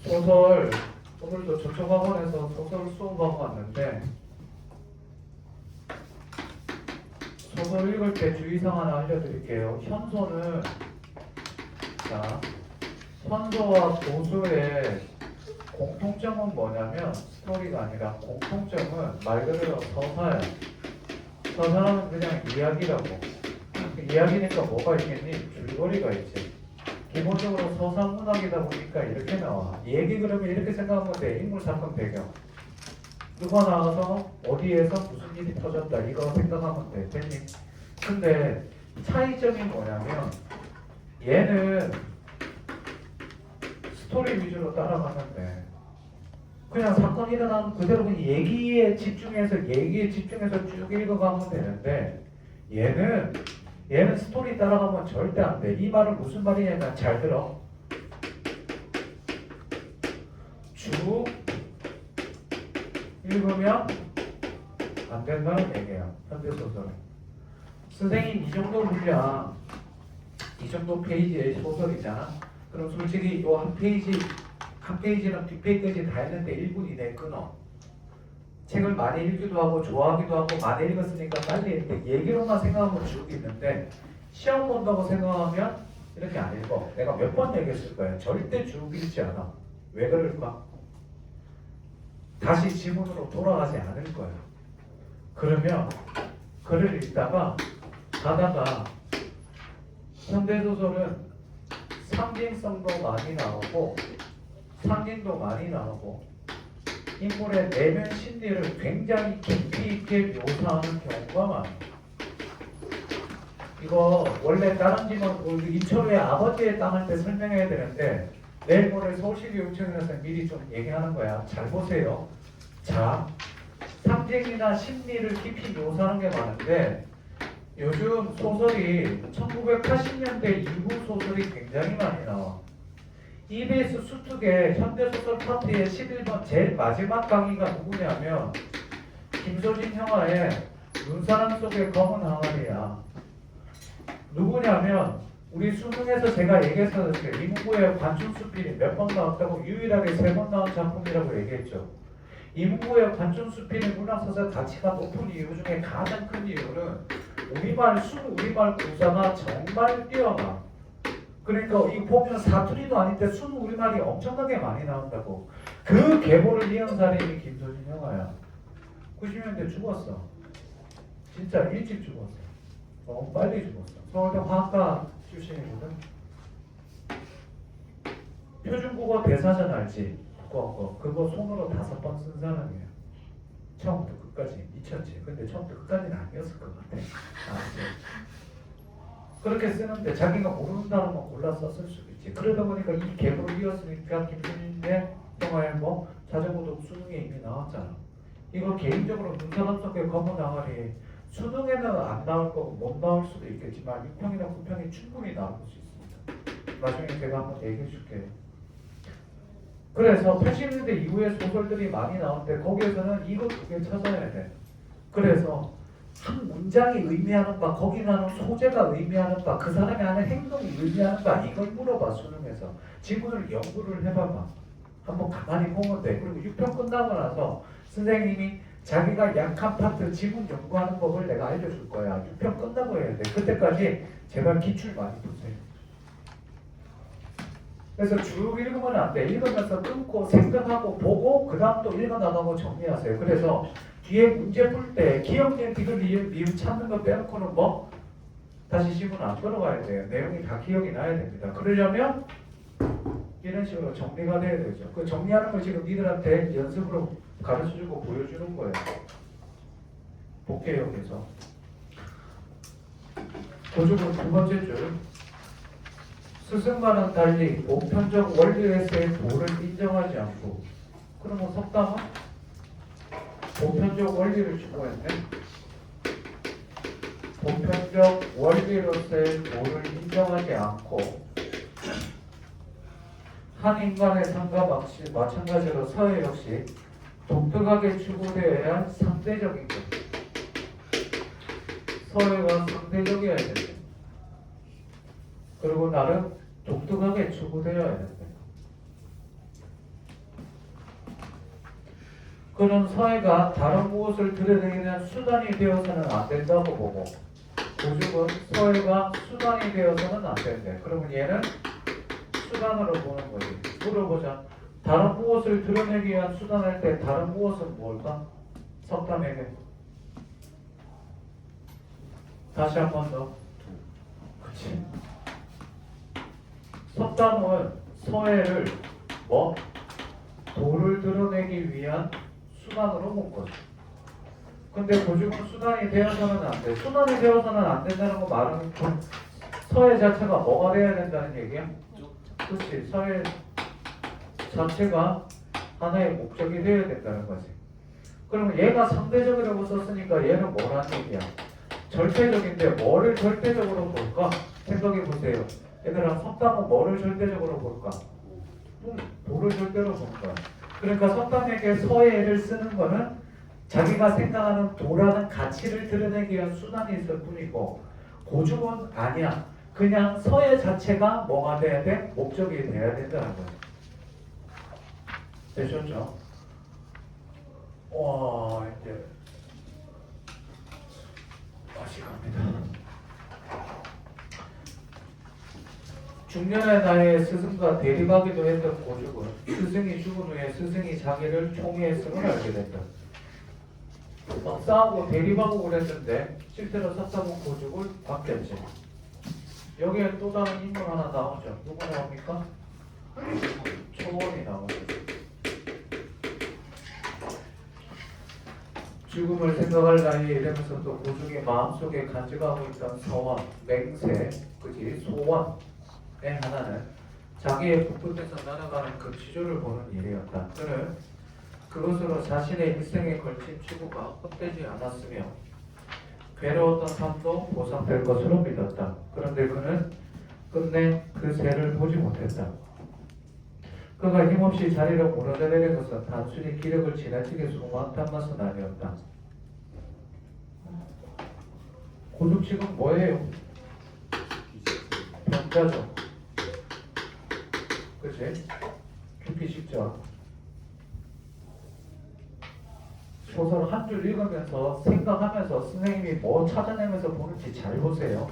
소설, 오늘도 저축학원에서 소설 수업하고 왔는데, 소설 읽을 때 주의사항 하나 알려드릴게요. 현소는, 자, 현소와 고소의 공통점은 뭐냐면 스토리가 아니라 공통점은 말 그대로 서사야. 서사는 그냥 이야기라고. 이야기니까 뭐가 있겠니? 줄거리가 있지. 기본적으로 서사 문학이다 보니까 이렇게 나와. 얘기 그러면 이렇게 생각하면 돼. 인물 사건 배경. 누가 나와서 어디에서 무슨 일이 터졌다 이거 생각하면 돼. 됐니? 근데 차이점이 뭐냐면 얘는 스토리 위주로 따라가는데 그냥 사건이 일어나면 그대로 그냥 얘기에 집중해서 쭉 읽어가면 되는데 얘는 스토리 따라가면 절대 안 돼. 이 말은 무슨 말이냐면 잘 들어. 쭉 읽으면 안 된다는 얘기야. 현대소설은. 선생님 이 정도 분량 이 정도 페이지의 소설이잖아. 그럼 솔직히 이 한 페이지랑 뒷페이지까지 다 했는데 1분 이내에 끊어. 책을 많이 읽기도 하고 좋아하기도 하고 많이 읽었으니까 빨리 읽는데 얘기로만 생각하면 쭉 있는데 시험 본다고 생각하면 이렇게 안 읽어. 내가 몇 번 얘기했을 거야. 절대 쭉 읽지 않아. 왜 그럴까? 다시 지문으로 돌아가지 않을 거야. 그러면 글을 읽다가 가다가 현대소설은 상징성도 많이 나오고 상징도 많이 나오고 인물의 내면 심리를 굉장히 깊이 있게 묘사하는 경우가 많아요. 이거 원래 다른 집은 임철우의 아버지의 땅 할 때 설명해야 되는데 내일 모레 서울시교육청에서 미리 좀 얘기하는 거야. 잘 보세요. 자, 상징이나 심리를 깊이 묘사하는 게 많은데 요즘 소설이 1980년대 이후 소설이 굉장히 많이 나와. EBS 수특의 현대소설 파트의 11번 제일 마지막 강의가 누구냐면 김소진 형아의 눈사람 속의 검은 항아리야. 누구냐면 우리 수능에서 제가 얘기했었는데 이문구의 관중수필이 몇 번 나왔다고 유일하게 3번 나온 작품이라고 얘기했죠. 이문구의 관중수필의 문학소설 가치가 높은 이유 중에 가장 큰 이유는 우리말 구사가 정말 뛰어나. 그러니까 이 보면 사투리도 아닌데 우리말이 엄청나게 많이 나온다고. 그 계보를 이은 사람이 김소진 형아야. 90년대 죽었어. 진짜 일찍 죽었어. 너무 빨리 죽었어. 서울대 화학과 출신이거든. 표준국어 대사전 알지? 그거 손으로 5번 쓴 사람이야. 처음부터 끝까지 미쳤지. 근데 처음부터 끝까지는 아니었을 것 같아. 그렇게 쓰는데 자기가 모르는 단어만 골라서 쓸 수도 있지. 그러다 보니까 이 계보를 이었으니까 김순인의 영화에 자전거도 수능에 이미 나왔잖아. 이거 개인적으로 눈사람 속의 검은 항아리 수능에는 안 나올 거고 못 나올 수도 있겠지만 6평이나 9평이 충분히 나올 수 있습니다. 나중에 제가 한번 얘기해 줄게요. 그래서 80년대 이후에 소설들이 많이 나오는데 거기에서는 이거 2개 찾아야 돼. 그래서 한 문장이 의미하는 바, 거기 나는 소재가 의미하는 바, 그 사람이 하는 행동이 의미하는 바, 이걸 물어봐 수능에서. 지문을 연구를 해봐봐. 한번 가만히 보면 돼. 그리고 6편 끝나고 나서 선생님이 자기가 약한 파트 지문 연구하는 법을 내가 알려줄 거야. 6편 끝나고 해야 돼. 그때까지 제발 기출 많이 보세요. 그래서 쭉 읽으면 안 돼. 읽으면서 끊고 생각하고 보고 그 다음 또 읽어나가고 정리하세요. 그래서 뒤에 문제 풀 때 기억력 디귿 미음 찾는 거 빼놓고는 뭐 다시 지문 안 걸어가야 돼요. 내용이 다 기억이 나야 됩니다. 그러려면 이런 식으로 정리가 돼야 되죠. 그 정리하는 걸 지금 니들한테 연습으로 가르쳐주고 보여주는 거예요. 볼게요. 그래서 고주문 두 번째 줄. 스승과는 달리 보편적 원리에서의 도를 인정하지 않고, 그러면 석담은 보편적 원리를 추구했네. 보편적 원리로서의 도를 인정하지 않고 한 인간의 삶과 마찬가지로 서예 역시 독특하게 추구되어야 할 상대적인 것. 서예가 상대적이어야 된다. 그리고 나름 독특하게 추구되어야 된다. 그는 서예가 다른 무엇을 드러내는 수단이 되어서는 안 된다고 보고, 고죽은 서예가 수단이 되어서는 안 된대. 그러면 얘는 수단으로 보는 거지. 물어보자. 다른 무엇을 드러내기 위한 수단할 때 다른 무엇은 뭘까? 석담에게. 다시 한 번 더. 그치. 석담은 서예를 뭐? 도를 드러내기 위한 수단으로 본 거죠. 근데 고죽은 수단이 되어서는 안 돼. 수단이 되어서는 안 된다는 거 말은 서예 자체가 뭐가 돼야 된다는 얘기야? 그렇지. 서예 자체가 하나의 목적이 되어야 된다는 거지. 그러면 얘가 상대적이라고 썼으니까 얘는 뭐라는 얘기야? 절대적인데 뭐를 절대적으로 볼까? 생각해 보세요. 얘들아, 석담은 뭐를 절대적으로 볼까? 도를 절대로 볼 거야. 그러니까 석담에게 서예를 쓰는 거는 자기가 생각하는 도라는 가치를 드러내기 위한 수단이 있을 뿐이고, 고죽은 아니야. 그냥 서예 자체가 뭐가 돼야 돼? 목적이 돼야 된다는 거야. 되셨죠? 와, 이제 맛이 갑니다. 중년의 나이에 스승과 대립하기도 했던 고죽은 스승이 죽은 후에 스승이 자기를 총애했음을 알게 된다. 막 싸우고 대립하고 그랬는데 실제로 석담은 고죽을 바뀌었지. 여기에 또 다른 인물 하나 나오죠. 누구 나옵니까? 초원이 나오죠. 죽음을 생각할 나이에 이러면서 또 고죽의 마음속에 간직하고 있던 서원, 맹세, 그지 소원의 하나는 자기의 북끝에서 날아가는 그 지조를 보는 일이었다. 그는 그것으로 자신의 일생에 걸친 추구가 헛되지 않았으며 괴로웠던 삶도 보상될 것으로 믿었다. 그런데 그는 끝내 그 새를 보지 못했다. 그가 힘없이 자리로 무너져내린 것은 단순히 기력을 지나치게 소모한 것은 아니었다. 고죽 지금 뭐예요? 병자죠. 그치? 죽기 쉽죠. 소설 한 줄 읽으면서 생각하면서 선생님이 뭐 찾아내면서 보는지 잘 보세요.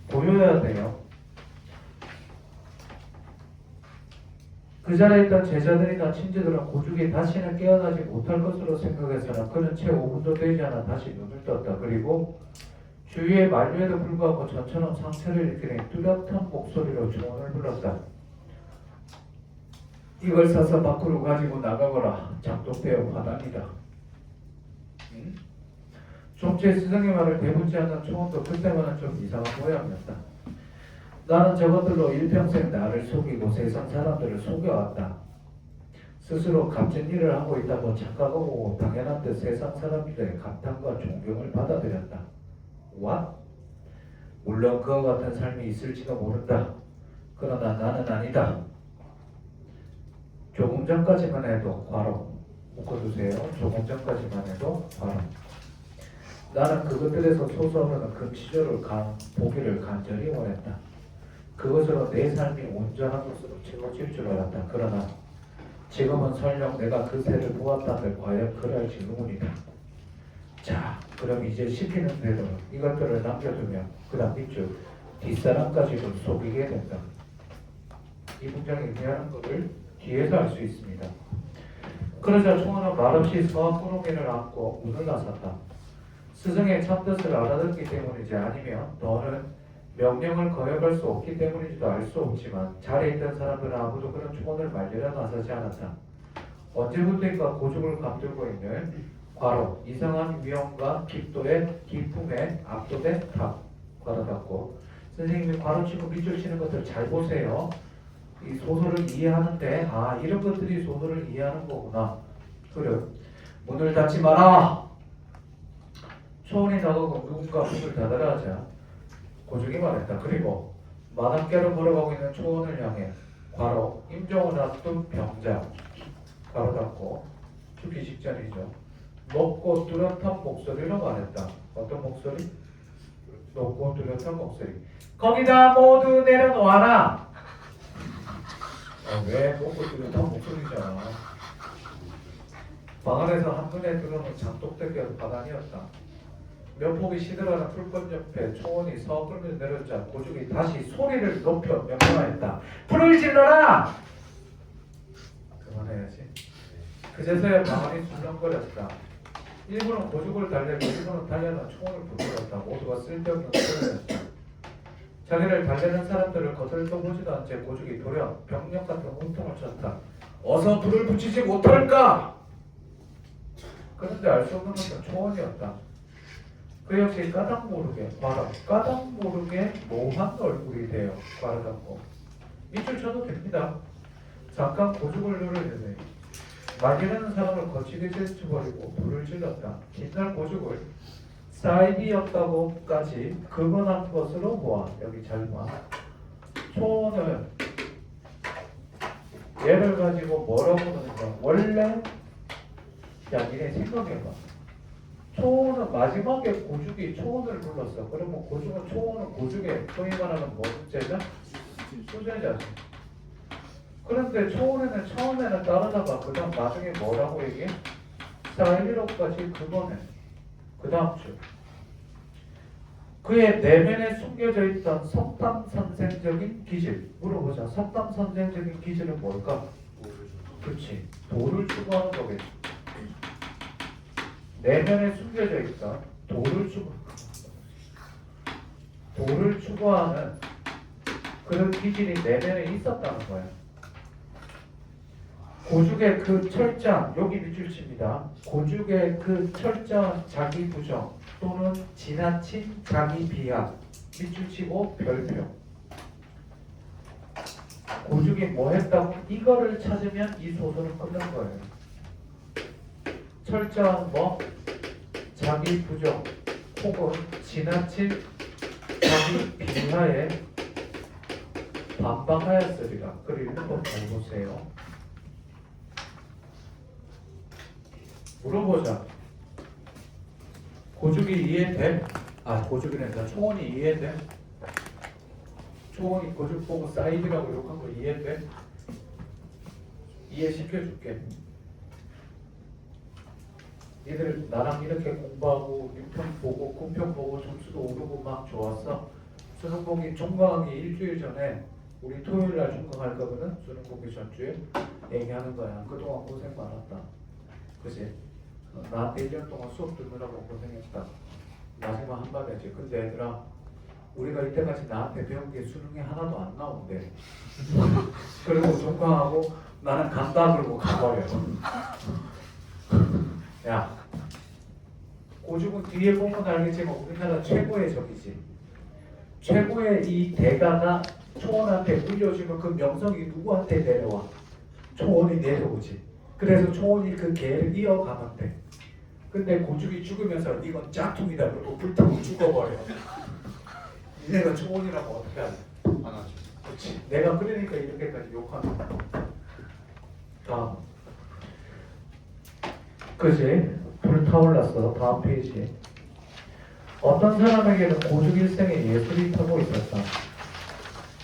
보여야 돼요. 그 자리에 있던 제자들이나 친지들은 고죽이 다시는 깨어나지 못할 것으로 생각해서는 그는 채 5분도 되지 않아 다시 눈을 떴다. 그리고 주위의 만류에도 불구하고 전처럼 상처를 일으키는 뚜렷한 목소리로 조언을 불렀다. 이걸 사서 밖으로 가지고 나가거라. 장독되어 화단이다. 좀제 스승의 말을 대묻지 않는 초원도 그때만은 좀 이상한 모양이었다. 나는 저것들로 일평생 나를 속이고 세상 사람들을 속여왔다. 스스로 값진 일을 하고 있다고 착각하고 당연한 듯 세상 사람들의 감탄과 존경을 받아들였다. 와? 물론 그와 같은 삶이 있을지도 모른다. 그러나 나는 아니다. 조금 전까지만 해도 과로 묶어두세요. 조금 전까지만 해도 과로. 나는 그것들에서 소소하는 금시조를 보기를 간절히 원했다. 그것으로 내 삶이 온전한 것으로 채워질 줄 알았다. 그러나 지금은 설령 내가 그 새를 보았다들 과연 그럴지 의문이다. 자, 그럼 이제 시키는 대로 이것들을 남겨두면 그 다음 밑줄 뒷사람까지도 속이게 된다. 이 문장에 의미하는 것을 뒤에서 알 수 있습니다. 그러자 총원은 말없이 서와 꾸러미를 안고 문을 나섰다. 스승의 참뜻을 알아듣기 때문이지 아니면 너는 명령을 거역할 수 없기 때문인지도 알 수 없지만 자리에 있던 사람들은 아무도 그런 총원을 말리려 나서지 않았다. 언제부터인가 고죽을 감돌고 있는 과로 이상한 위험과 기품에 압도된 탑 괄호 닫고 선생님이 괄호 치고 밑줄 치는 것들 잘 보세요. 이 소설을 이해하는데 이런 것들이 소설을 이해하는 거구나. 그래. 문을 닫지 마라. 초원이 나가고 누군가 문을 닫으라 하자 고죽이 말했다. 그리고 마당가로 걸어가고 있는 초원을 향해 괄호 임종을 앞둔 병자 괄호 닫고 죽기 직전이죠. 높고 뚜렷한 목소리로 말했다. 어떤 목소리? 높고 뚜렷한 목소리. 거기다 모두 내려놓아라. 왜 높고 뚜렷한 목소리잖아. 방 안에서 한눈에 들어오는 장독대기가 바닥이었다. 몇 폭이 시들어가는 풀꽃 옆에 초원이 서글며 내려오자 고죽이 다시 소리를 높여 명령하였다. 불을 질러라! 그만해야지. 그제서야 방 안이 술렁거렸다. 일부는 고죽을 달래고 일부는 달려는 총을 부풀었다. 모두가 쓸데없는 소리였다. 자기를 달래는 사람들을 거슬러 보지도 않은 채 고죽이 돌려 병력 같은 운통을 쳤다. 어서 불을 붙이지 못할까? 그런데 알 수 없는 것은 초원이었다. 그 역시 까닭 모르게 까닭 모르게 모한 얼굴이 되어 꽈라닫고 밑줄 쳐도 됩니다. 잠깐 고죽을 누르려니 말이라는 사람을 거치게 제쳐버리고 불을 질렀다. 옛날 고죽을 사이비였다고까지 극언한 것으로 보아. 여기 잘 봐. 초원은 얘를 가지고 뭐라고 하는가. 원래 니네 생각해봐. 초원은 마지막에 고죽이 초원을 불렀어. 그러면 고죽은 초원은 고죽에 소위 말하는 무슨 제자? 수제자지. 그런데 초원에는 처음에는 따르다가 그 다음 나중에 뭐라고 얘기해? 사이비로까지 그거네. 그 다음 주. 그의 내면에 숨겨져 있던 석담선생적인 기질. 물어보자. 석담선생적인 기질은 뭘까? 그렇지. 도를 추구하는 거겠지. 내면에 숨겨져 있던 도를 추구하는 그런 기질이 내면에 있었다는 거야. 고죽의 그 철저한, 여기 밑줄 칩니다. 고죽의 그 철저한 자기 부정 또는 지나친 자기 비하, 밑줄 치고 별표. 고죽이 뭐 했다고? 이거를 찾으면 이 소설은 끝난 거예요. 철저한 자기 부정 혹은 지나친 자기 비하에 반박하였으리라. 글 읽는 거 잘 보세요. 물어보자. 고죽이 이해돼? 고죽이란다. 초원이 이해돼? 초원이 고죽 보고 사이드라고 욕한 거 이해돼? 이해시켜줄게. 얘들 나랑 이렇게 공부하고 6편 보고 9편 보고 점수도 오르고 막 좋았어. 수능 보기 종강하기 일주일 전에 우리 토요일날 종강할 거거든. 수능 보기 전주에 얘기하는 거야. 그동안 고생 많았다. 그치? 나한테 1년 동안 수업 듣느라고 고생했다. 마지막 한마디지. 근데 얘들아, 우리가 이때까지 나한테 배운 게 수능에 하나도 안 나온대. 그리고 종강하고 나는 간다 그러고 가버려. 야, 고죽은 뒤에 보면 알겠지만 우리나라 최고의 적이지. 최고의 이 대가가 초원한테 물려주면 그 명성이 누구한테 내려와? 초원이 내려오지. 그래서 초원이 그 개를 이어가면 돼. 근데 고죽이 죽으면서 이건 짝퉁이다 그러고 불타고 죽어버려. 니네가 초원이라고 어떻게 하냐? 안 하죠. 그렇지. 내가 그러니까 이렇게까지 욕하는 거야. 다음. 그지? 불타올랐어. 다음 페이지. 어떤 사람에게는 고죽 일생의 예술이 타고 있었다.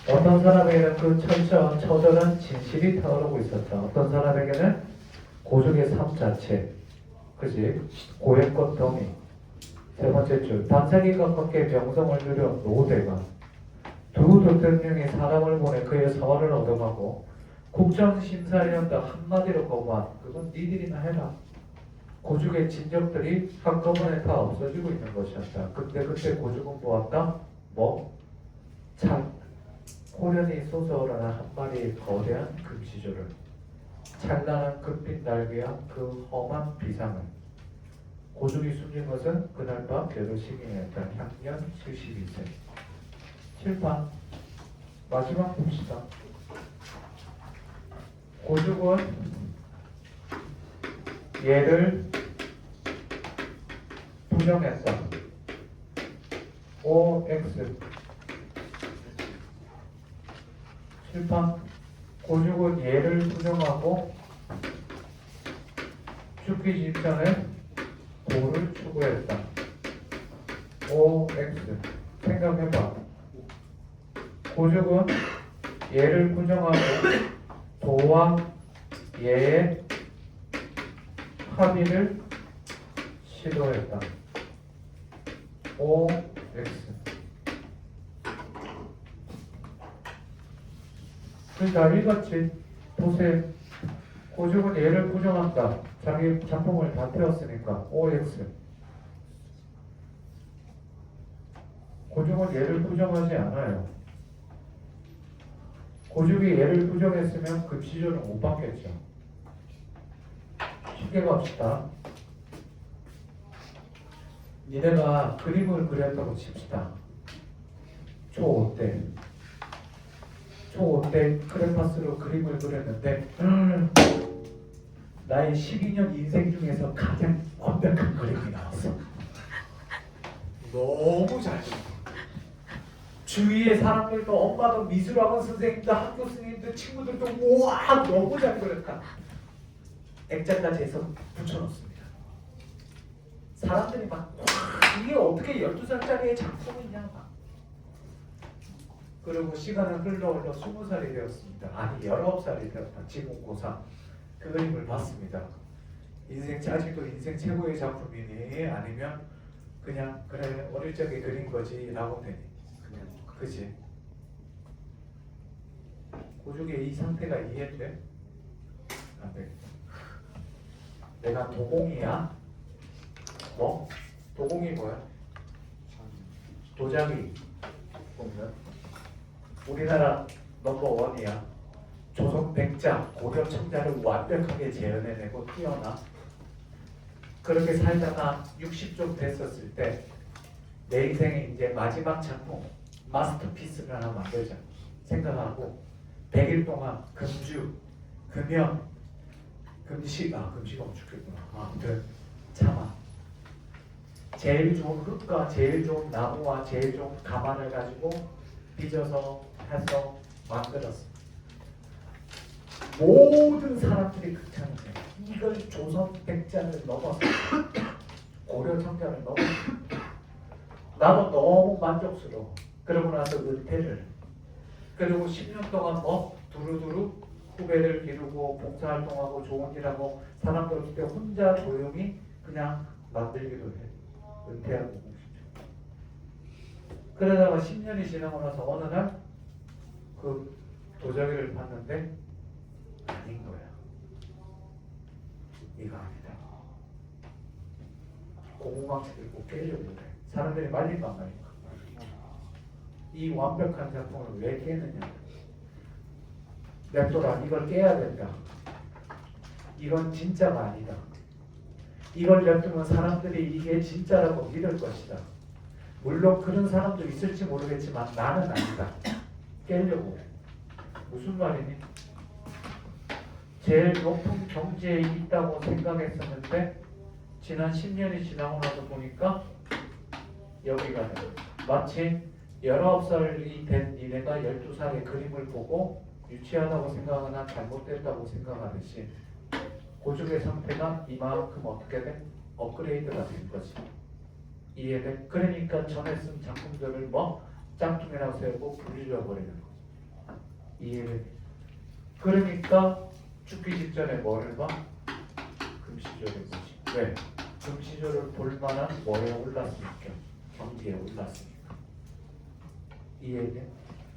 어떤 사람에게는 그 철저한 처절한 진실이 타오르고 있었다. 어떤 사람에게는 고죽의 삶 자체, 그지? 고액꽃 덩이. 세 번째 줄, 단세기 가깝게 명성을 누려 노대가 두 대통령이 사람을 보내 그의 사활을 얻어가고 국정심사위원도 한마디로 거부한 그건 니들이나 해라. 고죽의 진적들이 한꺼번에 다 없어지고 있는 것이었다. 그때 고죽은 보았다. 뭐? 호련히 솟아오르는 한 마리의 거대한 금시조를 찬란한 금빛 날개와 그 험한 비상을 고죽이 숨진 것은 그날 밤 8시경이었다. 향년 72세. 칠판 마지막 봅시다. 고죽은 얘를 부정했다. OX 칠판 고죽은 얘를 부정하고 죽기 직전에 도를 추구했다. OX 생각해봐. 고죽은 얘를 부정하고 도와 얘의 합의를 시도했다. OX 다 읽었지? 보세요. 고죽은 얘를 부정한다. 자기 작품을 다 태웠으니까 OX. 고죽은 얘를 부정하지 않아요. 고죽이 얘를 부정했으면 금시조는 못 받겠죠. 쉽게 갑시다. 니네가 그림을 그렸다고 칩시다. 초5 때. 초5 때 크레파스로 그림을 그렸는데 나의 12년 인생 중에서 가장 완벽한 그림이 나왔어. 너무 잘 그렸어. 주위의 사람들도 엄마도 미술학원 선생님도 학교 선생님도 친구들도 우와 너무 잘 그렸다. 액자까지 해서 붙여놓습니다. 사람들이 막 이게 어떻게 12살짜리의 작품이냐 막. 그리고 시간은 흘러 20살이 되었습니다. 아니 19살이 되었다. 지금 고3 그 그림을 봤습니다. 아직도 인생 최고의 작품이니 아니면 그냥 그래 어릴 적에 그린 거지 라고 되니 그냥 그지. 고죽의 이 상태가 이해돼? 안 돼. 내가 도공이야? 뭐? 도공이 뭐야? 도자기 보면 우리나라 넘버원이야. 조선 백자, 고려 청자를 완벽하게 재현해내고 뛰어나. 그렇게 살다가 60좀 됐었을 때 내 인생의 이제 마지막 작품, 마스터피스를 하나 만들자 생각하고 100일 동안 금주, 금연, 금시가 죽겠구나. 아무튼 참아. 제일 좋은 흙과 제일 좋은 나무와 제일 좋은 가마를 가지고 빚어서 해서 만들었어. 모든 사람들이 극찬을 해. 이걸 조선 백자를 넘어서 고려 청자를 넘어서 나도 너무 만족스러워. 그러고 나서 은퇴를 그리고 10년 동안 뭐 두루두루 후배를 기르고 봉사활동하고 좋은 일하고 사람들 없을 때 혼자 조용히 그냥 만들기도 해. 은퇴하고 싶죠. 그러다가 10년이 지나고 나서 어느 날 그 도자기를 봤는데 아닌 거야. 이거 아니다. 고무망치 들고 깨려고 그래. 사람들이 말리고 안 말리니까. 이 완벽한 작품을 왜 깨느냐. 냅둬라. 이걸 깨야 된다. 이건 진짜가 아니다. 이걸 냅두면 사람들이 이게 진짜라고 믿을 것이다. 물론 그런 사람도 있을지 모르겠지만 나는 아니다. 깨려고. 무슨 말이니? 제일 높은 경지에 있다고 생각했었는데 지난 10년이 지나고 나서 보니까 여기가 돼. 마치 19살이 된 니네가 12살의 그림을 보고 유치하다고 생각하거나 잘못됐다고 생각하듯이 고죽의 상태가 이만큼 어떻게 돼? 업그레이드가 된 거지. 이해돼? 그러니까 전에 쓴 작품들을 뭐 짝퉁이라고 세우고 불리려버리는 거. 이해돼? 그러니까 죽기 직전에 뭐를 봐? 금시조를 보지. 왜? 금시조를 볼 만한 뭐에 올랐으니까. 경지에 올랐으니까. 이해돼?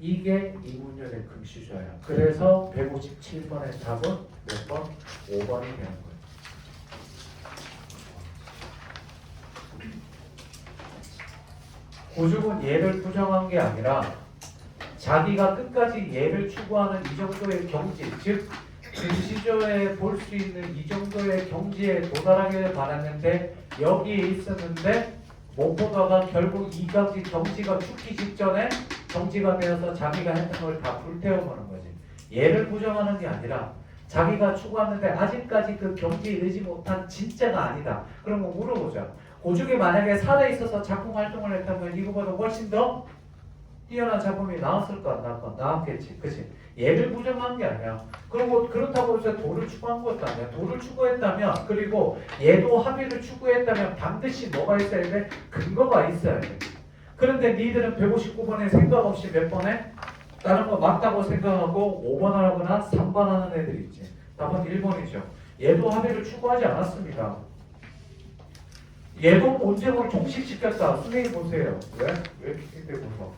이게 이문열의 금시조야. 그래서 157번의 답은 몇 번? 5번이 되는 거예요. 고죽은 얘를 부정한 게 아니라 자기가 끝까지 얘를 추구하는 이 정도의 경지, 즉 금시조에 볼 수 있는 이 정도의 경지에 도달하기를 바랐는데 여기에 있었는데 못 보다가 결국 이 경지가 죽기 직전에 경지가 되어서 자기가 했던 걸 다 불태워보는 거지. 얘를 부정하는 게 아니라 자기가 추구하는데 아직까지 그 경지에 이르지 못한 진짜가 아니다. 그런 거 물어보자. 고죽이 만약에 살아있어서 작품 활동을 했다면 이거보다 훨씬 더 뛰어난 작품이 나왔을까? 나왔겠지. 그치? 얘를 부정한 게 아니야. 그리고 그렇다고 해서 도를 추구한 것도 아니야. 도를 추구했다면 그리고 얘도 합의를 추구했다면 반드시 뭐가 있어야 돼? 근거가 있어야 돼. 그런데 니들은 159번에 생각 없이 몇 번에? 다른 거 맞다고 생각하고 5번 하거나 3번 하는 애들이 있지. 답은 1번이죠. 얘도 합의를 추구하지 않았습니다. 얘도 논쟁을 종식시켰다. 선생님 보세요. 왜? 왜 이렇게 보는 거?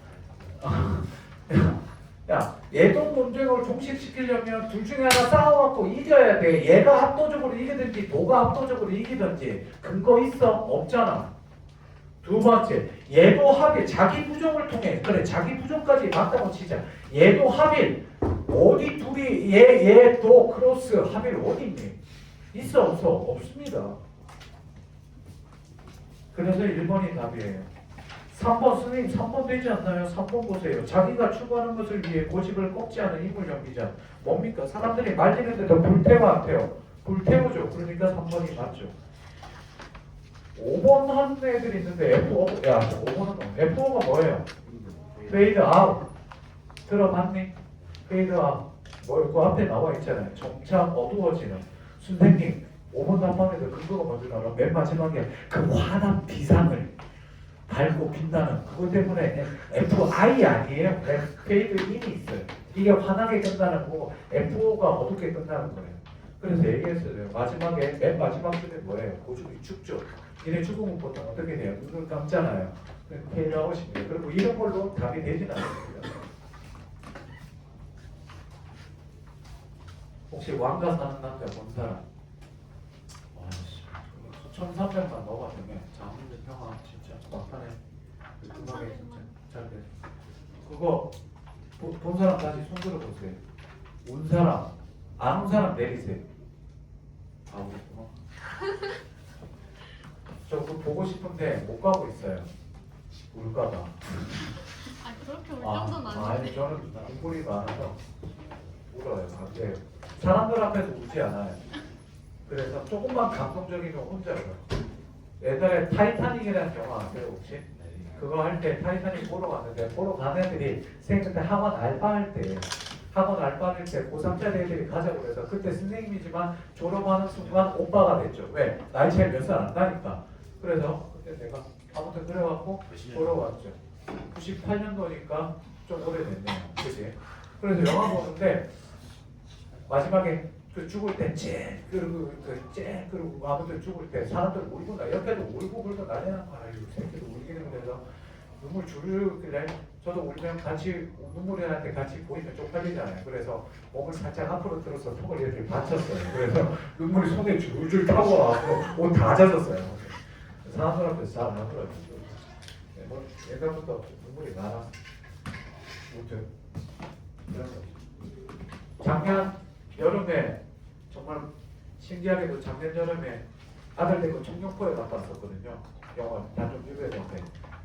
야, 얘도 논쟁을 종식시키려면 둘 중에 하나 싸워갖고 이겨야 돼. 얘가 압도적으로 이기든지 도가 압도적으로 이기든지 근거 있어? 없잖아. 두 번째, 얘도 합의, 자기 부정을 통해, 그래, 자기 부정까지 맞다고 치자. 얘도 합의, 어디 둘이 얘도 크로스 합의 어디 있니? 있어 없어? 없습니다. 그래서 1번이 답이에요. 3번 선생님 3번 되지 않나요? 3번 보세요. 자기가 추구하는 것을 위해 고집을 꺾지 않은 인물 연기자. 뭡니까? 사람들이 말리는데도 불태워 안 태워? 불태우죠. 그러니까 3번이 맞죠. 5번 하는 애들이 있는데 F5, 야 5번은 F5가 뭐예요? 페이드 아웃. 들어봤니? 페이드 아웃. 뭐 그 앞에 나와 있잖아요. 점차 어두워지는. 선생님 5번 답안에도 근거가 먼저 나와. 맨 마지막에 그 환한 비상을 밝고 빛나는 그것 때문에 FI 아니에요. 페이드 인이 있어요. 이게 환하게 끝나는 거고 F5가 어둡게 끝나는 거예요. 그래서 얘기했어요. 마지막에 맨 마지막 줄에 뭐예요? 고죽이 죽죠. 이래 죽으면 보통 어떻게 돼요? 눈을 감잖아요. 페이드 아웃입니다. 그리고 이런 걸로 답이 되진 않습니다. 혹시 왕가 사는 남자 본 사람? 1,300만 넣어봤더니 장훈준 형아 진짜 막판에 금방에 진짜 잘 돼. 그거 본 사람 다시 손 들어보세요. 온 사람, 안 온 사람 내리세요. 아 그렇구나. 저 그거 보고 싶은데 못 가고 있어요. 울까봐. 아 그렇게 울 정도는 아닌데. 아니 저는 눈물이 많아서 울어요. 갑자기 사람들 앞에서 울지 않아요. 그래서 조금만 감동적이면 혼자 울어요. 옛날에 타이타닉이라는 영화 아세요 혹시? 그거 할 때 타이타닉 보러 갔는데 보러 간 애들이 선생님 그때 학원 알바할 때 고3짜리 애들이 가자고 그래서 그때 선생님이지만 졸업하는 순간 오빠가 됐죠. 왜? 나이 차이 몇 살 안 나니까. 그래서 그때 내가 아무튼 그래갖고 보러 왔죠. 98년도니까 좀 오래됐네요. 그치? 그래서 영화 보는데 마지막에 그 죽을 때 그리고 그리고 아무튼 죽을 때 사람들 울고 나 옆에도 울고 불고 난리 난 거야. 이 새끼도 울기는 그래서 눈물 줄이길래 저도 울면 같이 눈물이 날 때 같이 보이면 쪽팔리잖아요. 그래서 몸을 살짝 앞으로 들어서 속을 이렇게 받쳤어요. 그래서 눈물이 손에 줄줄 타고 와서 옷 다 젖었어요. 사람들 앞에서 잘 안 울어요. 뭐 예전부터 눈물이 많아. 아무튼 그런 거죠. 작년 여름에 정말 신기하게도 작년 여름에 아들 데리고 청룡포에 갔다 왔었거든요. 영화 단종 유배동에.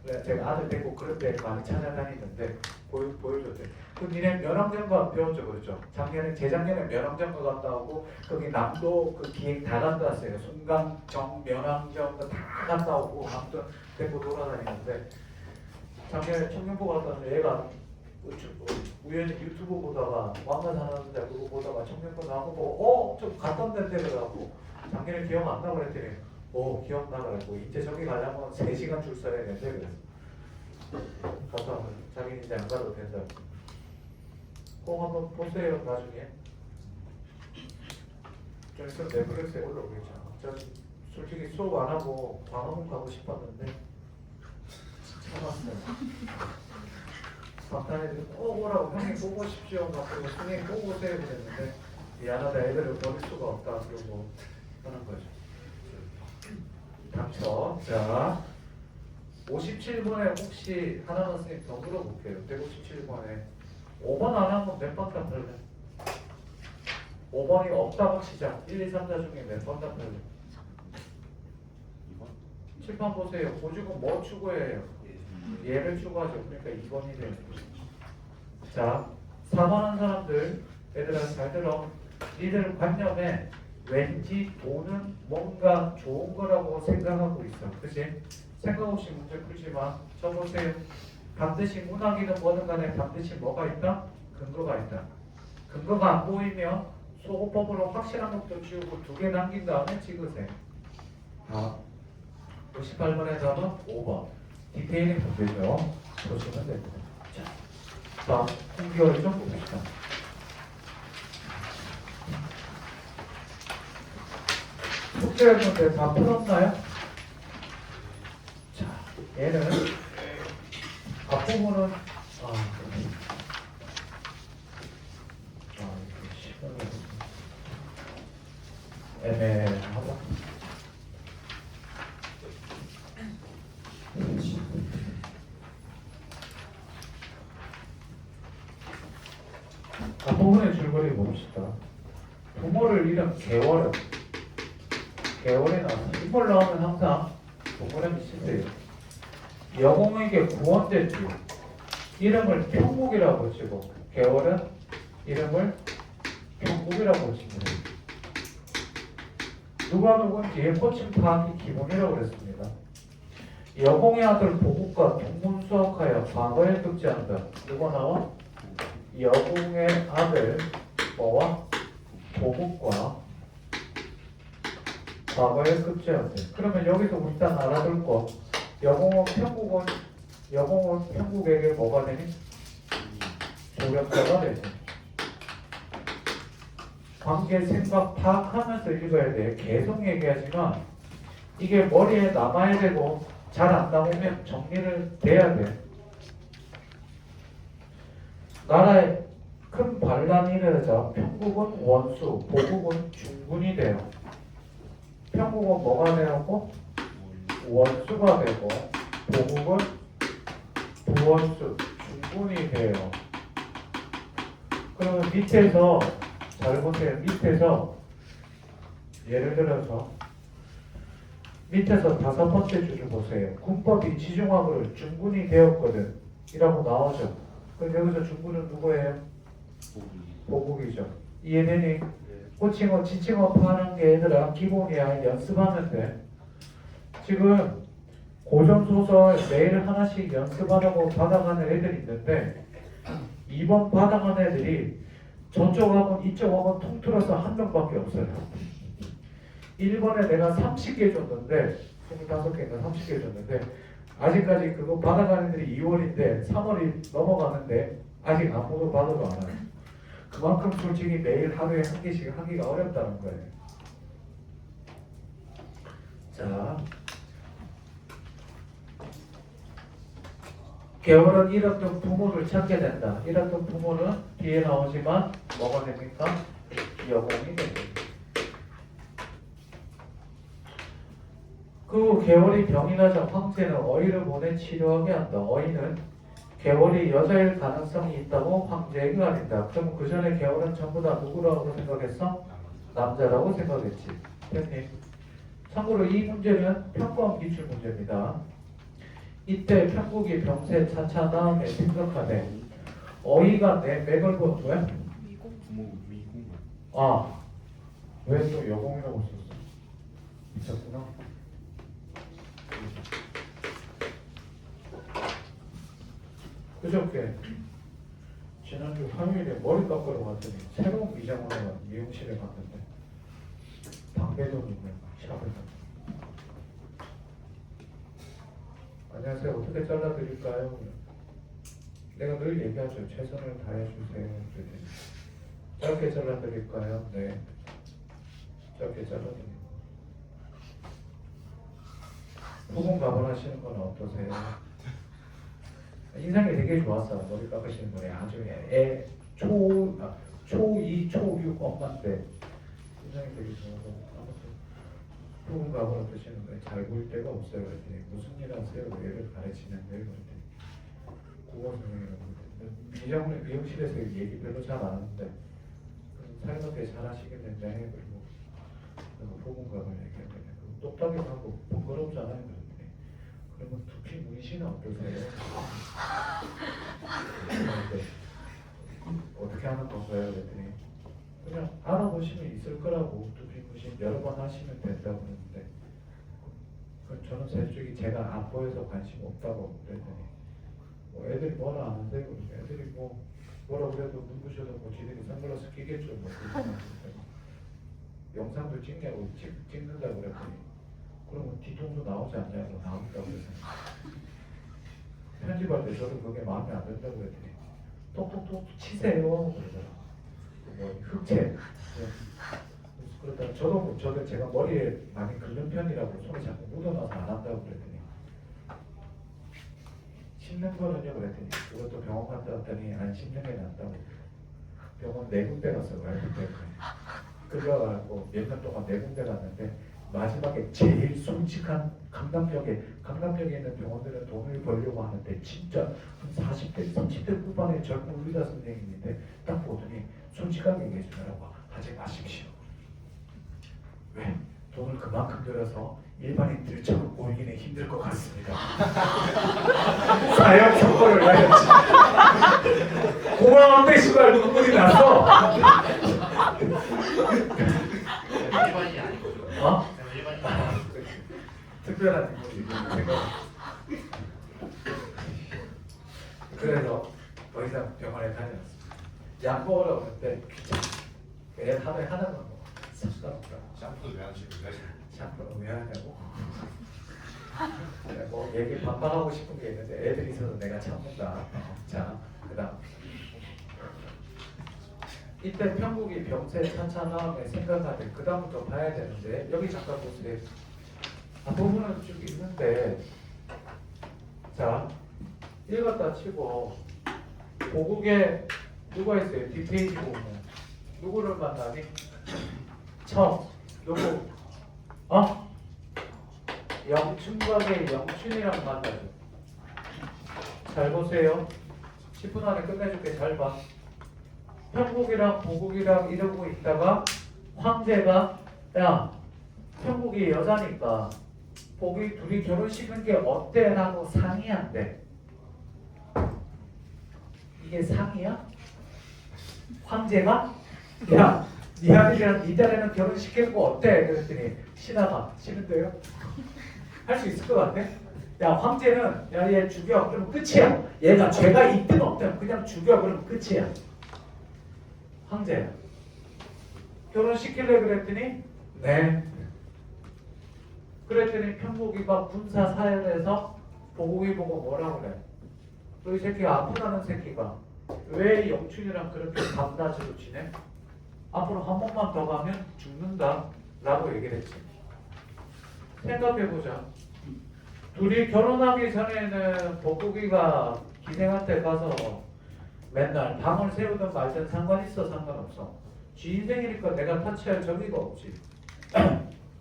그래서 제가 아들 데리고 그런 데 많이 찾아다니는데 보여줬대요. 그 니네 면왕정과 배웠죠, 그렇죠? 재작년에 면왕정과 갔다 오고 거기 남도 그 기행 다 갔다 왔어요. 송강정, 면왕정 다 갔다 오고 아무튼 데리고 돌아다니는데 작년에 청룡포 갔다 왔는데 얘가 우연히 유튜브 보다가 왕가 사는데 그거 보다가 청년권 나오고 보고 좀 갔던 데인데 그래갖고 작년에 기억 안 나고 그랬더니 오 기억나가지고 이제 저기 가려면 3시간 줄 서야 되는데 그래서 가서 자기는 이제 안 가도 된다. 꼭 한번 보세요 나중에. 좀 있으면 넷플릭스에 올라오겠잖아. 전 솔직히 수업 안 하고 방학문 가고 싶었는데 참았어요. 박사님들이 꼭 오라고 형님 꼭 오십시오 막 그러고 선생님 꼭 오세요 그랬는데 미안하다 애들을 버릴 수가 없다 그러고 하는 거죠. 닥쳐. 자 57번에 혹시 하나만 선생님 더 물어볼게요. 157번에 5번 안 하면 몇 번 답할래? 5번이 없다고 치자. 1, 2, 3, 4 중에 몇 번 답할래? 7번 보세요. 보직은 뭐 추구해요? 얘를 추구하죠. 그러니까 2번이 돼요. 자 4번 한 사람들 얘들아 잘 들어. 니들 관념에 왠지 돈은 뭔가 좋은 거라고 생각하고 있어. 그치? 생각 없이 문제 풀지 마. 저 보세요. 반드시 문학이든 뭐든 간에 반드시 뭐가 있다? 근거가 있다. 근거가 안 보이면 소거법으로 확실한 것도 지우고 2개 남긴 다음에 찍으세요. 58번에 답은 5번. 디테일링 문제죠. 보시면 됩니다. 자, 공개월 좀 봅시다. 숙제할 건데 다 풀었나요? 자, 얘는 앞부분은 애매하다. 앞부분의 줄거리 봅시다. 부모를 잃은 개월은 개월에 나와서 인물 나오면 항상 동그라미 치세요. 여공에게 구원된 주 이름을 평국이라고 치고 개월은 이름을 평국이라고 칩니다. 누가 누군지 호칭 파악이 기본이라고 그랬습니다. 여공의 아들 보국과 동문수학하여 과거에 급제한다. 누가 나와? 여공의 아들 뭐와? 보국과 과거에 급제한다. 그러면 여기서 우리 딱 알아둘 거 여공은 평국에게 뭐가 되니? 조력자가 되지. 관계 생각 파악하면서 읽어야 돼. 계속 얘기하지만 이게 머리에 남아야 되고 잘 안 나오면 정리를 돼야 돼. 나라에 큰 반란이 일어나자 평국은 원수, 보국은 중군이 돼요. 평국은 뭐가 되고 원수가 되고 보국은 부원수, 중군이 돼요. 그러면 밑에서 잘 보세요. 밑에서 예를 들어서 밑에서 5번째 줄을 보세요. 군법이 지중화를 중군이 되었거든 이라고 나오죠. 그럼 여기서 중군은 누구예요? 보국이죠. 이해되니? 호칭어, 지칭어 파는 게 얘들아 기본이야. 연습하면 돼. 지금 고전소설 매일 하나씩 연습하라고 받아가는 애들이 있는데 이번 받아가는 애들이 저쪽하고 이쪽하고 통틀어서 한 명밖에 없어요. 1번에 내가 30개 줬는데 25개인가 30개 줬는데 아직까지 그거 받아가는 애들이 2월인데 3월이 넘어가는데 아직 아무도 받아도 안 와요. 그만큼 솔직히 매일 하루에 한 개씩 하기가 어렵다는 거예요. 자, 개월은 잃었던 부모를 찾게 된다. 잃었던 부모는 뒤에 나오지만 뭐가 됩니까? 여공이 됩니다. 그 개월이 병이 나자 황제는 어이를 보내 치료하게 한다. 어이는 개월이 여자일 가능성이 있다고 황제에게 가린다. 그럼 그 전에 개월은 전부 다 누구라고 생각했어? 남자라고 생각했지. 됐니? 참고로 이 문제는 평범 기출 문제입니다. 이때 평국이 병세 차차 다음에 생각하되 어이가 내 맥을 본 거야? 아, 왜 또 여공이라고 썼어? 미쳤구나. 그저께 지난주 화요일에 머리 깎으러 갔더니 새로운 미장원에 미용실에 갔는데 방배동이고 샵을 갔는데 안녕하세요. 어떻게 잘라드릴까요? 내가 늘 얘기하죠. 최선을 다해주세요. 그랬더니 짧게 잘라드릴까요? 네. 짧게 잘라드립니다. 부분 가발하시는 건 어떠세요? 인상이 되게 좋았어. 머리 깎으시는 분이 아주 초2, 초6 엄마인데 인상이 되게 좋아서 아무튼 부분 가발 어떠시는 분이 잘 보일 데가 없어요. 그랬더니 무슨 일 하세요? 얘를 가르치는데 그랬더니 국어선생이라고 그랬더니 미용실에서 얘기 별로 잘 안 하는데 사장님한테 잘 하시겠는데 그리고 부분 가발 얘기하더니 똑딱이하고 번거롭잖아요. 그랬더니 그러면 두피 문신은 어떠세요? 어떻게 하는 건가요? 그랬더니 그냥 알아보시면 있을 거라고 두피 문신 여러 번 하시면 된다고 그러는데 저는 솔직히 제가 안 보여서 관심 없다고 그랬더니 뭐 애들이 뭐라 안 하세요? 애들이 뭐라 그래도 눈부셔서 뭐 지들이 선글라스 끼겠죠. 뭐 영상도 찍는다고 그랬더니 그러면 뒤통수 나오지 않냐고 나온다고 그래서 편집할 때 저도 그게 마음에 안 든다고 그랬더니 톡톡톡 치세요 그러더라고요. 뭐 흑채 그러다 저도 제가 머리에 많이 긁는 편이라고 손이 자꾸 묻어나서 안 한다고 그랬더니 씹는 거는요 그랬더니 그것도 병원 갔다 왔더니 안 씹는 게 낫다고 병원 4군데 갔어 와이프 때문에 그래가지고 몇 년 동안 4군데 갔는데 마지막에 제일 솔직한 강남역에 있는 병원들은 돈을 벌려고 하는데 진짜 한 40대 30대 후반의 젊은 의사 선생님인데 딱 보더니 솔직하게 얘기해주더라고. 하지 마십시오. 왜? 돈을 그만큼 들여서 일반인들처럼 보이기는 힘들 것 같습니다. 사형 선고를 하였지. 고마운데 시발 눈물이 났어. 일반인이 아니거든. 어? 일반인이 아니고. 특별한 인물이 생각. 그래서 더 이상 병원에 다녔어. 약 먹으라고 했는데 귀찮아. 애 하루에 하나만 먹어. 상관없다. 샴푸도 왜 안 치고 왜? 샴푸는 왜 하냐고. 뭐 얘기 반박하고 싶은 게 있는데 애들이 있어서 내가 참는다. 자, 그다음. 이때 평국이 병세 찬찬함에 생각하되 그 다음부터 봐야 되는데 여기 잠깐 보세요. 부분은 쭉 있는데 자 읽었다 치고 고국에 누가 있어요? 뒷페이지 보면 누구를 만나니? 누구? 영춘과의 영춘이랑 만나죠. 잘 보세요. 10분 안에 끝내줄게. 잘 봐. 평국이랑 보국이랑 이러고 있다가 황제가 야 평국이 여자니까 보국이 둘이 결혼시키는 게 어때? 라고 상의한대. 이게 상의야? 황제가 야 네 아들이랑 네 딸애는 결혼시키는 거 어때? 그랬더니 신하가 싫은데요? 할 수 있을 것 같아? 야 황제는 야 얘 죽여 그러면 끝이야. 얘가 죄가 있든 없든 그냥 죽여 그러면 끝이야. 황제야. 결혼시킬래 그랬더니 네. 그랬더니 평국이가 군사 사열에서 보국이 보고 뭐라고 그래? 너 이 새끼가 아프다는 새끼가 왜 영춘이랑 그렇게 밤낮으로 지내? 앞으로 한 번만 더 가면 죽는다 라고 얘기를 했지. 생각해보자. 둘이 결혼하기 전에는 보국이가 기생한테 가서 맨날 방을 세우든 말든 상관 있어 상관없어. 지 인생이니까 내가 타치할 저기가 없지.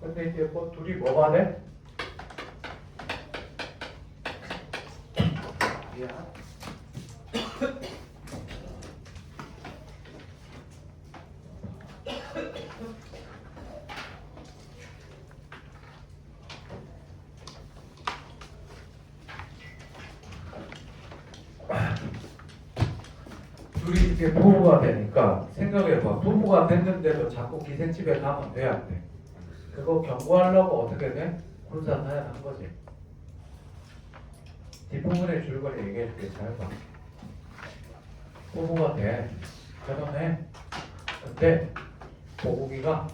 근데 이제 뭐 둘이 뭐가 돼? 미안. 둘이 이제 부부가 되니까 생각해봐. 부부가 됐는데도 자꾸 기생집에 가면 돼 안 돼? 그거 경고하려고 어떻게 돼? 군사사연한 거지. 뒷부분의 줄거리 얘기해줄게. 잘 봐. 부부가 돼. 결혼해. 근데 보국이가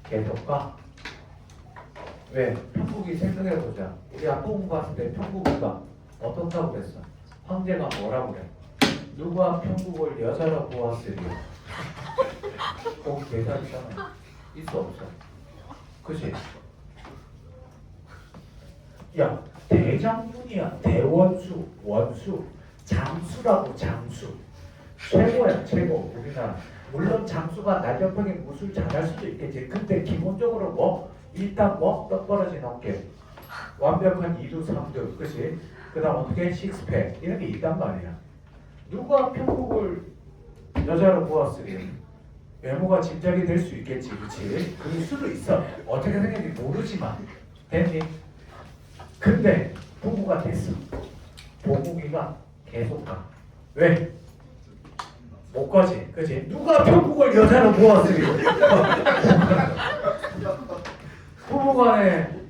계속 가. 왜? 편국이 생각해보자. 우리 아까 공부했을 때 편국이가 어떻다고 그랬어? 황제가 뭐라고 그래? 누가 편국을 여자로 보았으리요? 거기 대사있잖아. 있어 없어? 그치? 야, 대장군이야. 대원수, 원수, 장수라고. 장수 최고야 최고. 우리나라 물론 장수가 날렵하게 무술 잘할 수도 있겠지. 근데 기본적으로 뭐 일단 뭐 떡벌어진 어깨, 완벽한 2두 3두, 그치? 그 다음 어떻게 식스팩 이런 게 있단 말이야. 누가 편국을 여자로 보았으니 외모가 짐작이 될 수 있겠지, 그치? 그럴 수도 있어. 어떻게 생겼는지 모르지만 됐니? 근데 부부가 됐어. 보국이가 계속 가. 왜? 못 가지, 그치? 누가 편국을 여자로 보았으니 부부간에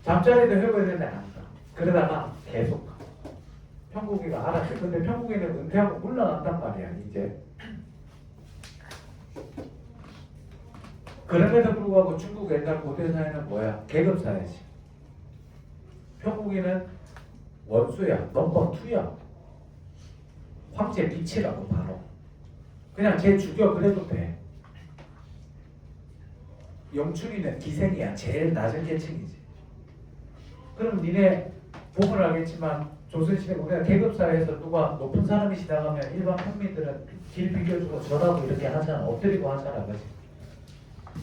잠자리도 해봐야 되는데 안 가. 그러다가 계속 가. 편국이가 알았어. 근데 편국이는 은퇴하고 물러난단 말이야 이제. 그럼에도 불구하고 중국 옛날 고대 사회는 뭐야? 계급 사회지. 편국이는 원수야, 넘버 2야. 황제 빛이라고 바로. 그냥 쟤 죽여 그래도 돼. 영춘이는 기생이야. 제일 낮은 계층이지. 그럼 니네 보면 알겠지만 조선시대 우리가 계급사회에서 누가 높은 사람이 지나가면 일반 평민들은 길 비켜주고 절하고 이렇게 하잖아. 엎드리고 하잖아. 그치?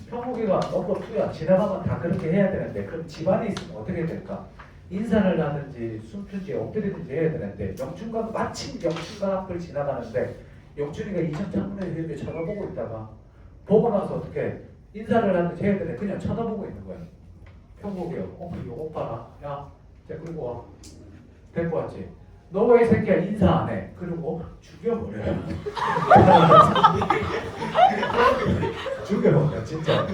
평국이가 넘버 2야. 지나가면 다 그렇게 해야 되는데 그럼 집안에 있으면 어떻게 될까? 인사를 하든지 숨든지 엎드리든지 해야 되는데 영춘가 마침 영춘가 앞을 지나가는데 영춘이가 이전 창문에서 이렇게 쳐다보고 있다가 보고 나서 어떻게 인사를 하든지 해야 되는데 그냥 쳐다보고 있는 거야. 평국이요. 요거 봐라. 야, 자 그리고 와. 데리고 왔지. 너 왜 이 새끼야 인사 안 해? 그리고 죽여버려. 죽여버려 진짜.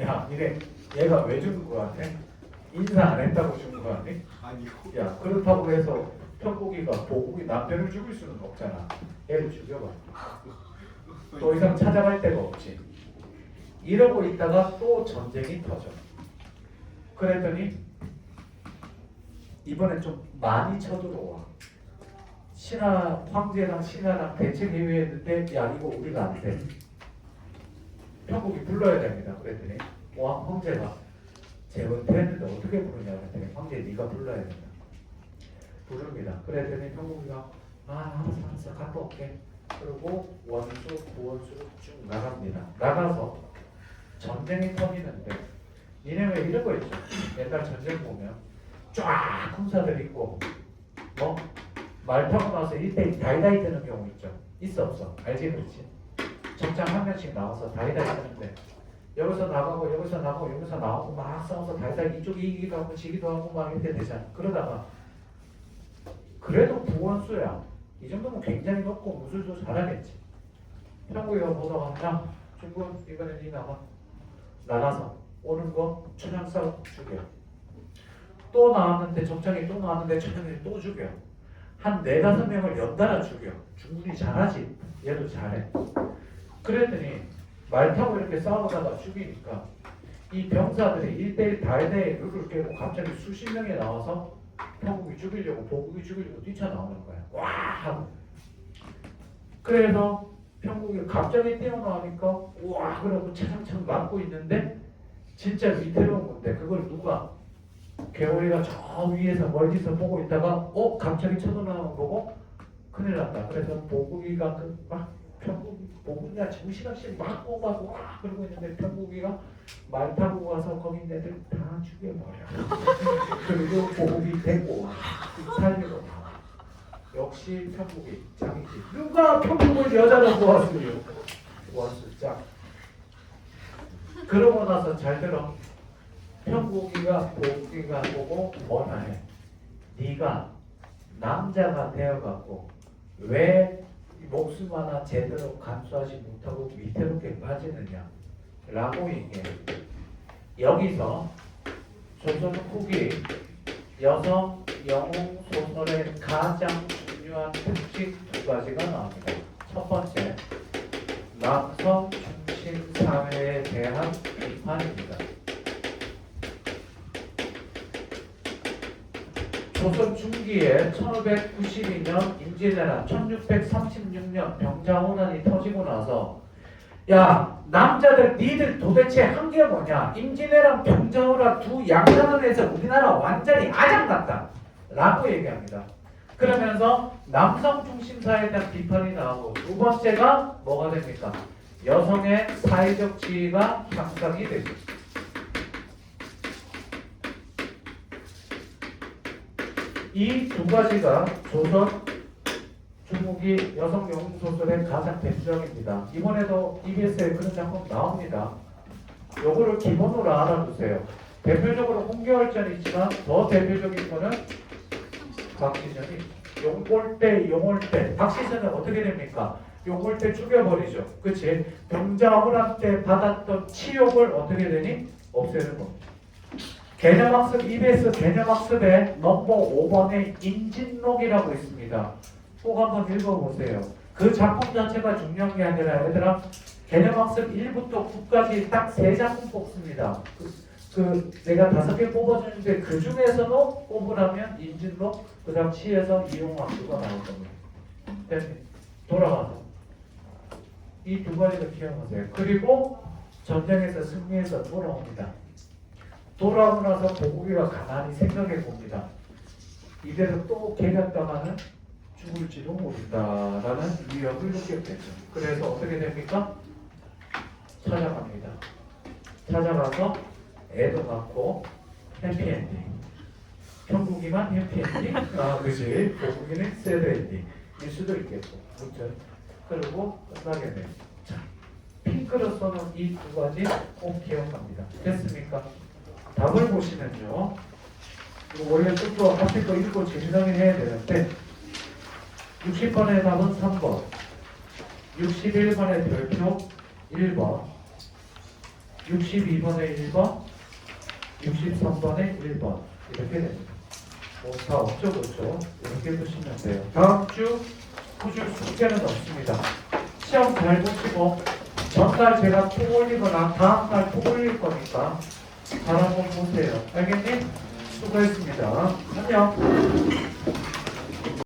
야, 이래 얘가 왜 죽은 거 같아? 인사 안 했다고 죽은 거 아니? 아니요. 야, 그렇다고 해서 편국이가 보국이 남편을 죽일 수는 없잖아. 얘를 죽여봐. 더 이상 찾아갈 데가 없지. 이러고 있다가 또 전쟁이 터져. 그랬더니 이번엔 좀 많이 쳐들어와. 신하 황제랑 신하랑 대책 회의했는데 야 이거 우리가 안 돼. 편국이 불러야 됩니다. 그랬더니 황제가 제 은퇴했는데 어떻게 부르냐 그랬더니 황제 네가 불러야 된다. 부릅니다. 그랬더니 편국이가 알았어 갔다 올게. 그리고 원수 부원수로 쭉 나갑니다. 나가서 전쟁이 터지는데 니네 왜 이런 거 있죠? 옛날 전쟁 보면 쫙 군사들 있고 뭐 말 타고 나서 1대1 다이다이 뜨는 경우 있죠. 있어 없어? 알지 그렇지? 적장 한 명씩 나와서 다이다이 뜨는데 여기서 나가고 여기서 나가고 여기서 나오고 막 싸워서 다이다이 이쪽이 이기기도 하고 지기도 하고 막 이렇게 되잖아. 그러다가 그래도 부원수야. 이 정도면 굉장히 높고 무술도 잘하겠지. 편국이가 보다가 야 중군 이번엔 니 나가서 오는 거 천양싸 죽여. 또 나왔는데 적장이 또 나왔는데 천양이 또 죽여. 한 4-5명을 연달아 죽여. 중군이 잘하지. 얘도 잘해. 그랬더니 말 타고 이렇게 싸우다가 죽이니까 이 병사들이 1대1 다이다이 룰을 깨고 갑자기 수십 명이 나와서 편국이 죽이려고 보국이 죽이려고 뛰쳐나오는 거야. 와 하고. 그래서 편국이 갑자기 뛰어나오니까 와 그러고 차창창 맞고 있는데 진짜 위태로운 건데 그걸 누가 개월이가 저 위에서 멀리서 보고 있다가 갑자기 쳐들어나오는 거 보고 큰일 났다. 그래서 보국이가 막 보국이가 정신없이 막 오가고 와 그러고 있는데 편국이가 말 타고 와서 거기 애들 다 죽여버려. 그리고 보국이 데리고 와 살리고 나와. 역시 편국이 짱이지. 누가 편국을 여자로 보았으며 원수 짱. 그러고 나서 잘 들어. 편국이가 보국이가 보고 뭐라 해. 네가 남자가 되어갖고 왜 목숨 하나 제대로 감수하지 못하고 위태롭게 빠지느냐 라고 얘기해. 여기서 조선 후기 여성 영웅 소설의 가장 중요한 특징 2가지가 나옵니다. 첫 번째, 남성 중심 사회에 대한 비판입니다. 시기에 1592년 임진왜란, 1636년 병자호란이 터지고 나서 야 남자들 니들 도대체 한 게 뭐냐? 임진왜란 병자호란 두 양상을 우리나라 완전히 아장났다 라고 얘기합니다. 그러면서 남성 중심 사회에 대한 비판이 나오고 두 번째가 뭐가 됩니까? 여성의 사회적 지위가 향상이 되죠. 이 두 가지가 조선 중국이 여성 영웅 소설의 가장 대표적입니다. 이번에도 EBS에 그런 작품 나옵니다. 요거를 기본으로 알아두세요. 대표적으로 홍계월전이 있지만 더 대표적인 거는 박시전이 용올때 박시전은 어떻게 됩니까? 용올때 죽여버리죠. 그치? 병자호란 때 받았던 치욕을 어떻게 되니? 없애는 겁니다. 개념학습 EBS 개념학습에 넘버 5번에 임진록이라고 있습니다. 꼭 한번 읽어보세요. 그 작품 자체가 중요한 게 아니라 얘들아 개념학습 1부터 9까지 딱 3작품 뽑습니다. 내가 5개 뽑아주는데 그 중에서도 뽑으라면 임진록 그 다음 치에서 이용학습가 나올 겁니다. 돌아가서 이 두 가지를 기억하세요. 그리고 전쟁에서 승리해서 돌아옵니다. 돌아오고 나서 보국이가 가만히 생각해 봅니다. 이대로 또 개략당하는 죽을지도 모른다라는 위협을 느꼈겠죠. 그래서 어떻게 됩니까? 찾아갑니다. 찾아가서 애도 낳고 해피엔딩. 형국이만 해피엔딩? 그지. 보국이는 새드엔딩. 일 수도 있겠고. 아무튼 그리고 끝나게 됩니다. 자, 핑크로서는 이 두 가지 꼭 기억합니다. 됐습니까? 답을 보시면요. 이거 원래 좀 더 앞에 거 읽고 재미나게 해야 되는데 60번의 답은 3번, 61번의 별표 1번, 62번의 1번, 63번의 1번 이렇게 됩니다. 뭐 다 없죠, 그렇죠? 이렇게 보시면 돼요. 다음 주 후주 숙제는 없습니다. 시험 잘 보시고 전날 제가 톡 올리거나 다음날 톡 올릴 거니까 잘 한번 보세요. 알겠니? 수고했습니다. 안녕.